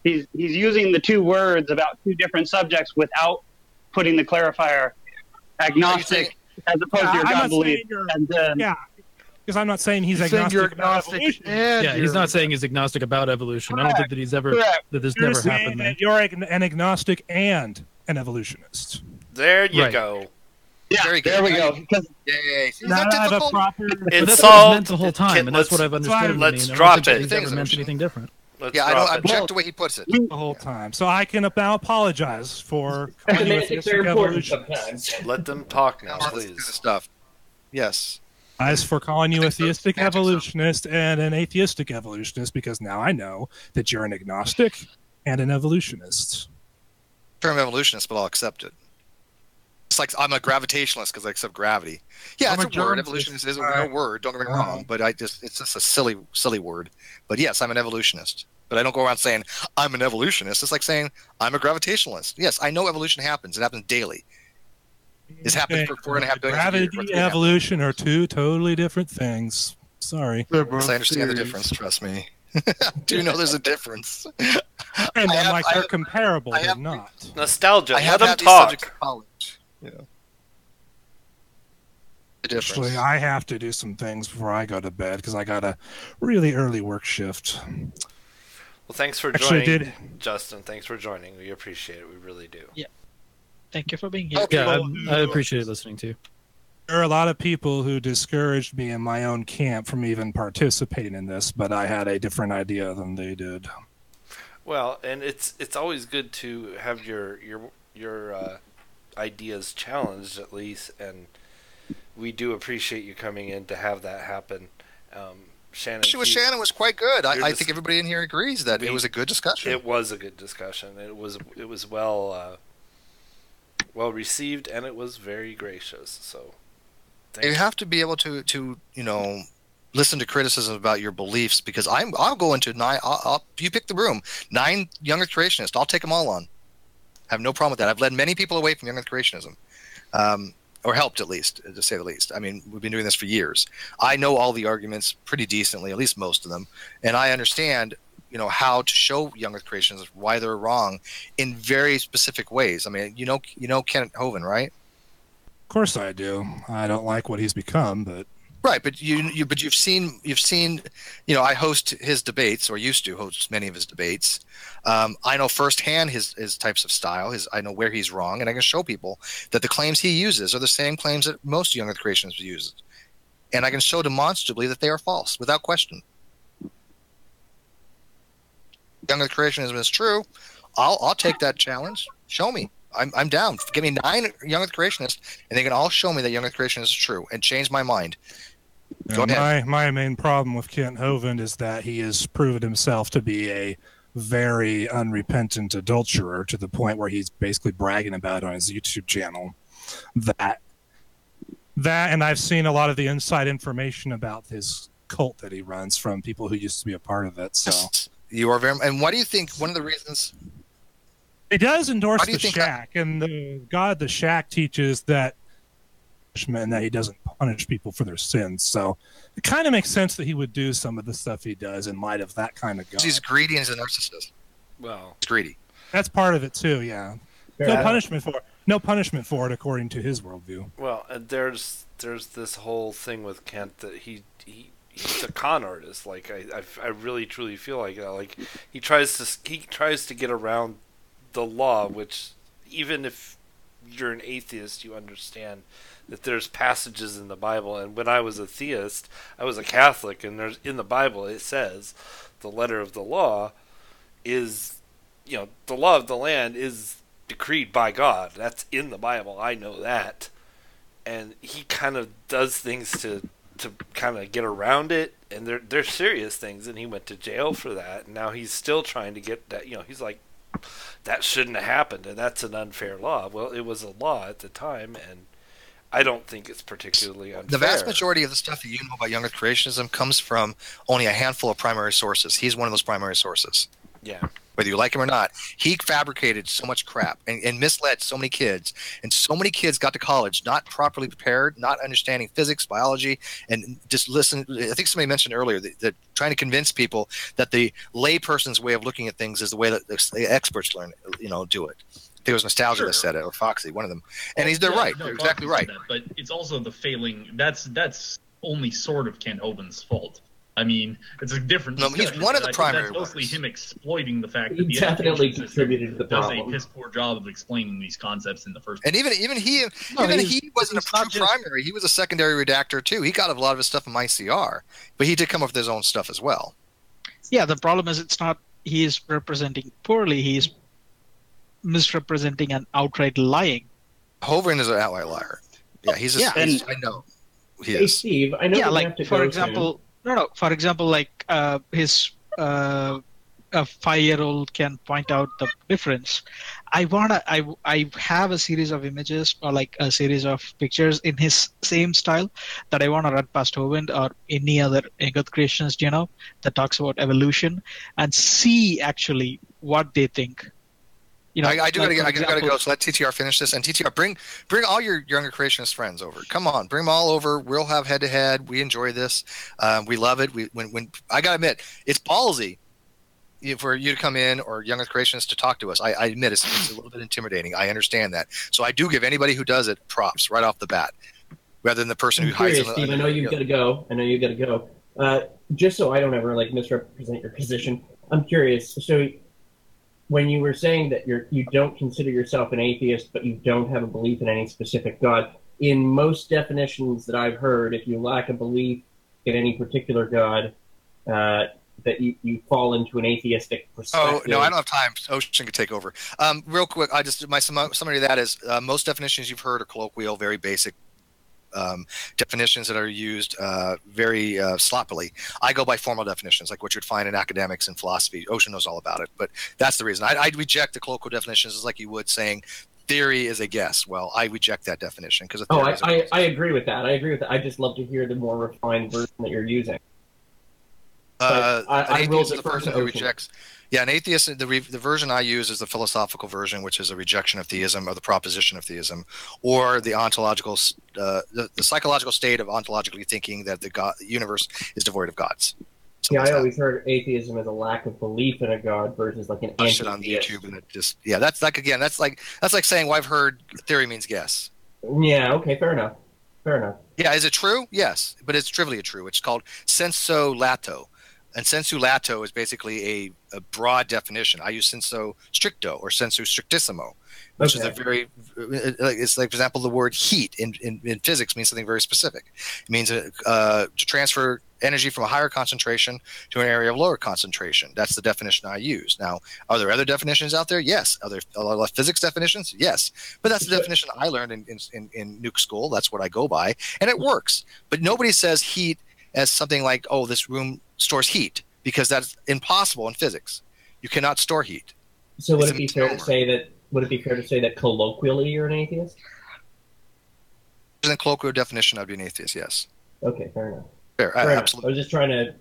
He's using the two words about two different subjects without putting the clarifier agnostic as opposed to your God belief. Yeah, because I'm not saying he's agnostic about evolution. Yeah, he's not saying he's agnostic about evolution. I don't think that he's ever that this You're never happened. That you're an agnostic and an evolutionist. There you go. Yeah, very good. There we go. Yay. Not have a proper. It's that's what I've meant the whole time, and that's what I've understood. Let's drop it. He's never meant anything different. Yeah, I don't object the way he puts it the whole time. So I can now apologize for calling you a theistic evolutionist. Let them talk now, please. Stuff. Yes. As for calling you a theistic evolutionist and an atheistic evolutionist, because now I know that you're an agnostic and an evolutionist. Term evolutionist, but I'll accept it. It's like I'm a gravitationalist because I accept gravity. Yeah, it's a word. Evolutionist is a real word. Don't get me wrong, but it's just a silly word. But yes, I'm an evolutionist. But I don't go around saying I'm an evolutionist. It's like saying I'm a gravitationalist. Yes, I know evolution happens. It happens daily. It's happened for 4.5 billion years. Gravity and evolution are two totally different things. Sorry. Yes, I understand the difference. Trust me. I do know there's a difference. And they're comparable. They're not. Nostalgia. I have Let had them these talk. subjects in college. Yeah. The difference. Actually, I have to do some things before I go to bed because I got a really early work shift. Well, thanks for joining, Justin. Thanks for joining. We appreciate it. We really do. Yeah. Thank you for being here. Yeah, I appreciate listening to you. There are a lot of people who discouraged me in my own camp from even participating in this, but I had a different idea than they did. Well, and it's always good to have your ideas challenged at least, and we do appreciate you coming in to have that happen. Shannon, Shannon was quite good. I think everybody in here agrees that it was a good discussion. It was a good discussion. It was well received, and it was very gracious. So you have to be able to listen to criticism about your beliefs, because I'll go into 9. You pick the room. 9 young Earth creationists. I'll take them all on. I have no problem with that. I've led many people away from young Earth creationism. Or helped, at least, to say the least. I mean, we've been doing this for years. I know all the arguments pretty decently, at least most of them, and I understand, how to show young Earth creationists why they're wrong in very specific ways. I mean, you know Kenneth Hovind, right? Of course I do. I don't like what he's become, but right. But you've seen. I host his debates, or used to host many of his debates. I know firsthand his types of style. I know where he's wrong, and I can show people that the claims he uses are the same claims that most young Earth creationists use, and I can show demonstrably that they are false without question. Young Earth creationism is true. I'll take that challenge. Show me. I'm down. Give me 9 young Earth creationists, and they can all show me that young Earth creationism is true and change my mind. Go ahead. My main problem with Kent Hovind is that he has proven himself to be a very unrepentant adulterer, to the point where he's basically bragging about it on his YouTube channel. That and I've seen a lot of the inside information about his cult that he runs from people who used to be a part of it. So you are very. And why do you think one of the reasons he does endorse the Shack, and the God the Shack teaches that and that he doesn't punish people for their sins? So it kind of makes sense that he would do some of the stuff he does in light of that kind of God. He's greedy and he's a narcissist. Well, he's greedy. That's part of it too. Yeah. No punishment for it, according to his worldview. Well, there's this whole thing with Kent that he's a con artist. Like I really truly feel like that. Like he tries to get around the law, which even if you're an atheist, you understand that there's passages in the Bible. And when I was a theist, I was a Catholic, and there's in the Bible it says the letter of the law is, the law of the land is decreed by God. That's in the Bible. I know that. And he kind of does things to kind of get around it, and they're serious things, and he went to jail for that, and now he's still trying to get that. He's like, that shouldn't have happened, and that's an unfair law. Well, it was a law at the time, and I don't think it's particularly unfair. The vast majority of the stuff that you know about young Earth creationism comes from only a handful of primary sources. He's one of those primary sources. Yeah. Whether you like him or not, he fabricated so much crap and misled so many kids. And so many kids got to college not properly prepared, not understanding physics, biology, and just listen. I think somebody mentioned earlier that trying to convince people that the layperson's way of looking at things is the way that the experts learn, do it. I think it was Nostalgia that said it, or Foxy, one of them. And they're right. No, they're exactly right. That, but it's also the failing. That's only sort of Kent Hovind's fault. I mean, it's a different. No, he's one of the primary. That's mostly him exploiting the fact that the definitely contributed to the problem. Does a piss poor job of explaining these concepts in the first place. And even he wasn't a true primary. He was a secondary redactor too. He got a lot of his stuff from ICR, but he did come up with his own stuff as well. Yeah, the problem is it's not he is representing poorly. He's misrepresenting and outright lying. Hovind is an outright liar. Yeah, I know. Hey, Steve, I know. Yeah, like for example. No. For example, like his a 5-year-old can point out the difference. I have a series of images or like a series of pictures in his same style that I wanna run past Hovind or any other Earth creationist, that talks about evolution and see actually what they think. I gotta go. So let TTR finish this, and TTR bring all your younger creationist friends over. Come on, bring them all over. We'll have head to head. We enjoy this. We love it. When I gotta admit, it's ballsy for you to come in or younger creationists to talk to us. I admit it's a little bit intimidating. I understand that. So I do give anybody who does it props right off the bat, rather than the person who hides. Steve, I know you've got to go. Just so I don't ever misrepresent your position, I'm curious. So, when you were saying that you don't consider yourself an atheist, but you don't have a belief in any specific God, in most definitions that I've heard, if you lack a belief in any particular God, that you fall into an atheistic perspective. Oh no, I don't have time. Ocean could take over. Real quick, my summary of that is most definitions you've heard are colloquial, very basic. Definitions that are used very sloppily. I go by formal definitions, like what you'd find in academics and philosophy. Ocean knows all about it, but that's the reason. I reject the colloquial definitions, is like you would saying theory is a guess. Well, I reject that definition because I agree with that. I just love to hear the more refined version that you're using. I will defer to Ocean. Rejects. Yeah, an atheist, the version I use is the philosophical version, which is a rejection of theism or the proposition of theism, or the ontological, the psychological state of ontologically thinking that the universe is devoid of gods. I always heard atheism as a lack of belief in a god versus like an anti-theist. On YouTube and it just that's like saying, well, I've heard theory means guess. Yeah. Okay. Fair enough. Yeah. Is it true? Yes, but it's trivially true. It's called sensu lato. And sensu lato is basically a broad definition. I use sensu stricto or sensu strictissimo, which is a very, it's like, for example, the word heat in physics means something very specific. It means to transfer energy from a higher concentration to an area of lower concentration. That's the definition I use. Now, are there other definitions out there? Yes. Are there a lot of physics definitions? Yes. But that's the definition I learned in nuke school. That's what I go by. And it works. But nobody says heat as something like, oh, this room stores heat, because that's impossible in physics. You cannot store heat. So would it be fair to say that colloquially you're an atheist? In a colloquial definition, I'd be an atheist, yes. Okay, fair enough. Fair absolutely. I was just trying to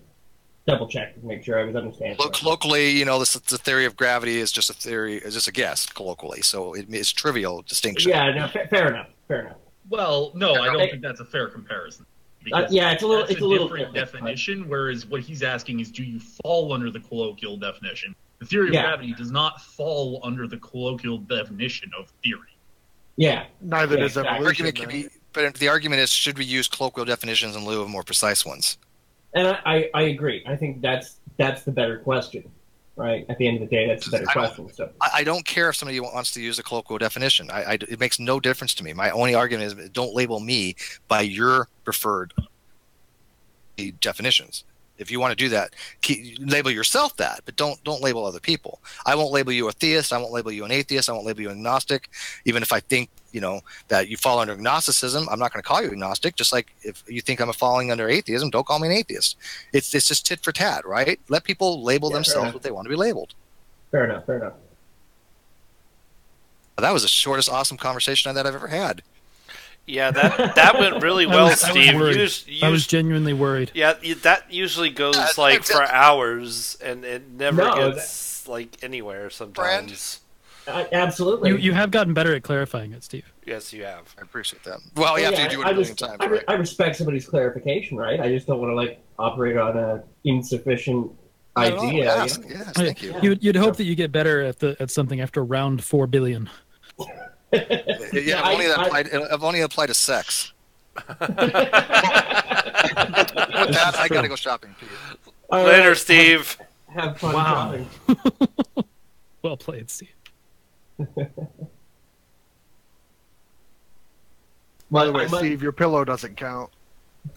double check to make sure I was understanding. Colloquially, the theory of gravity is just a theory, is just a guess colloquially, so it's trivial distinction. Yeah, no, fair enough. Well, no, I don't think that's a fair comparison. It's a little different definition. Whereas what he's asking is, do you fall under the colloquial definition? The theory of gravity does not fall under the colloquial definition of theory. Yeah, neither does evolution. But the argument is, should we use colloquial definitions in lieu of more precise ones? And I agree. I think that's the better question. right? At the end of the day, that's a better question. So I don't care if somebody wants to use a colloquial definition. It makes no difference to me. My only argument is don't label me by your preferred definitions. If you want to do that, label yourself that, but don't label other people. I won't label you a theist. I won't label you an atheist. I won't label you an agnostic. Even if I think that you fall under agnosticism, I'm not going to call you agnostic. Just like if you think I'm falling under atheism, don't call me an atheist. It's just tit for tat, right? Let people label themselves what they want to be labeled. Fair enough. Fair enough. That was the shortest, awesome conversation that I've ever had. Yeah, that went really well, Steve. I was genuinely worried. Yeah, that usually goes for hours, and it never gets anywhere sometimes. Absolutely. You have gotten better at clarifying it, Steve. Yes, you have. I appreciate that. Well, you have to do it a million times. I respect somebody's clarification, right? I just don't want to operate on an insufficient idea. Yes, thank you. You'd hope that you get better at something after round 4 billion. I've only applied to sex. With that, I gotta go shopping. Later, Steve. Have fun shopping. Well played, Steve. By the way, Steve, your pillow doesn't count.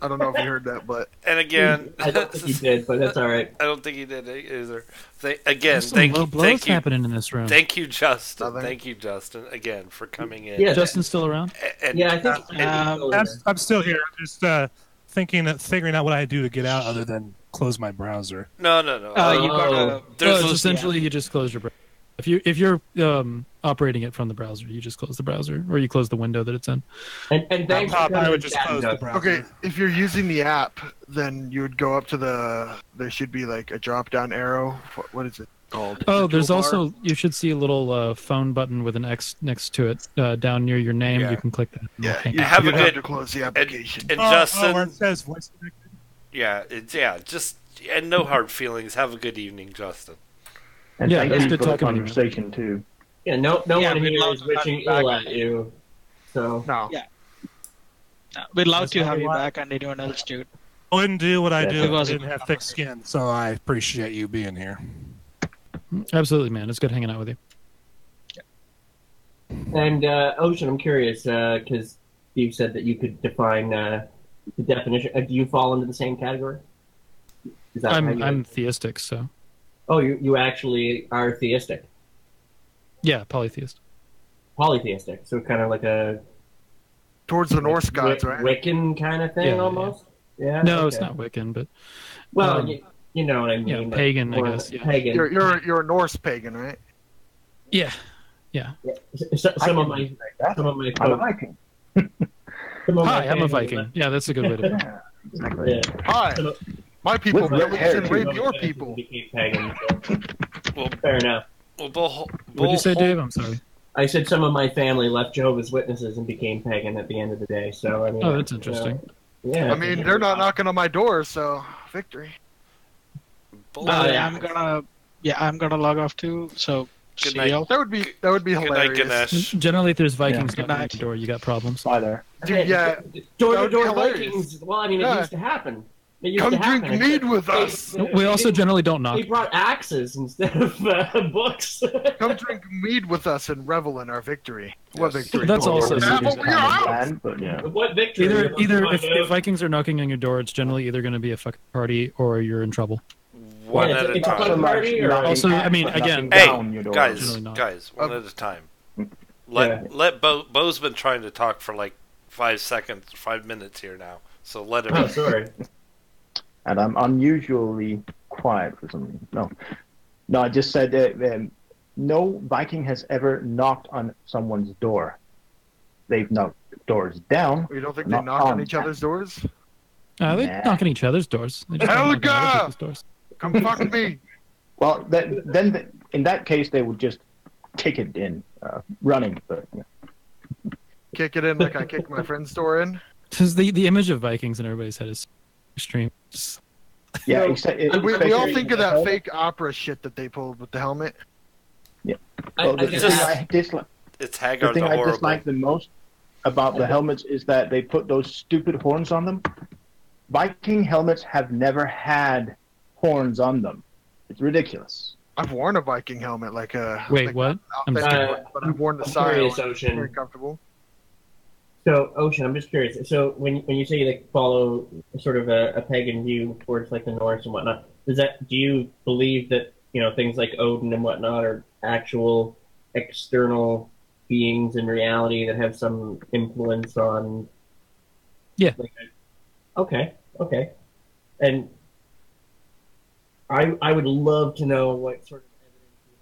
I don't know if you heard that, but and again, I don't think he did, but that's all right. I don't think he did either. Thank you. Happening in this room. Thank you, Justin. Thank you, Justin, again for coming in. Yeah, Justin's still around. I think I'm still here. I'm just figuring out what I do to get out, other than close my browser. No. Essentially you just close your browser. If you're operating it from the browser, you just close the browser, or you close the window that it's in. And thanks for I would just close the browser. okay, if you're using the app, then you would go up to there should be a drop-down arrow. What is it called? Oh, there's also, you should see a little phone button with an X next to it down near your name. Yeah. You can click that. Yeah, Okay. you have to close the application. And Justin, where it says voice connected. Just and no hard feelings. Have a good evening, Justin. And Yeah, thank that's you good for the talking to you. conversation too. Yeah, no one here is wishing ill at you. So no. Yeah. We'd love to have you back, and anyone else too. I wouldn't do what I do if I didn't have thick skin, so I appreciate you being here. Absolutely, man. It's good hanging out with you. And Ocean, I'm curious because Steve said that you could define the definition. Do you fall into the same category? Is that I'm theistic, so. Oh, you actually are theistic. Yeah, polytheist. Polytheistic, so kind of like a towards the Norse gods, right? Wiccan kind of thing, almost. Yeah. No, it's not Wiccan, but well, you know what I mean. Yeah, pagan, I guess. Yeah. Pagan. You're a Norse pagan, right? Yeah. Some of my I'm a Viking. Hi, I'm a Viking. Yeah, that's a good way to put it. Exactly. Yeah. Hi. My people and rape your people. Pagan, so. Fair enough. Well, What'd you say, Dave? I'm sorry. I said some of my family left Jehovah's Witnesses and became pagan at the end of the day. So I mean, oh, that's interesting. Yeah. I mean, they're not knocking on my door, so victory. I'm gonna log off too. So Good night. That would be hilarious. Good night, Ganesh. Generally, if there's Vikings knocking at your door, you got problems. Bye there. Dude, yeah. Door Vikings. Well, I mean, it used to happen. Come drink mead with us. We also generally don't knock. They brought axes instead of books. Come drink mead with us and revel in our victory. What victory? That's also What victory? Either if Vikings are knocking on your door, it's generally either going to be a fucking party or you're in trouble. One at a time. Also, I mean, again, hey, guys, one at a time. Let Bo's been trying to talk for like 5 minutes here now, so let him. Oh, sorry. And I'm unusually quiet for some reason. No, I just said no Viking has ever knocked on someone's door. They've knocked doors down. You don't think they knock on each other's doors? They knock on each other's doors. Helga! Come fuck me! Well, then in that case, they would just kick it in, running. But kick it in like I kicked my friend's door in? Because the image of Vikings in everybody's head is extreme. Yeah, we all think of that fake opera shit that they pulled with the helmet. Yeah. Well, the thing I dislike, it's Hagar the thing the I dislike the most about the helmets is that they put those stupid horns on them. Viking helmets have never had horns on them. It's ridiculous. I've worn a Viking helmet, like a Wait, what? but I've worn the I'm style. curious, It's Ocean. very comfortable. So, Ocean, I'm just curious. So, when you say you like follow sort of a pagan view towards like the Norse and whatnot, do you believe that things like Odin and whatnot are actual external beings in reality that have some influence on? Yeah. Okay. And I would love to know what sort of evidence you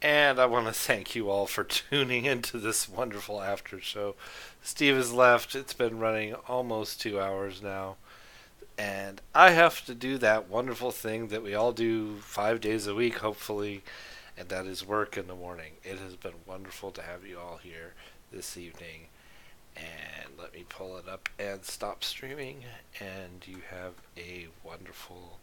have. And I want to thank you all for tuning into this wonderful after show. Steve has left. It's been running almost 2 hours now. And I have to do that wonderful thing that we all do 5 days a week, hopefully, and that is work in the morning. It has been wonderful to have you all here this evening. And let me pull it up and stop streaming. And you have a wonderful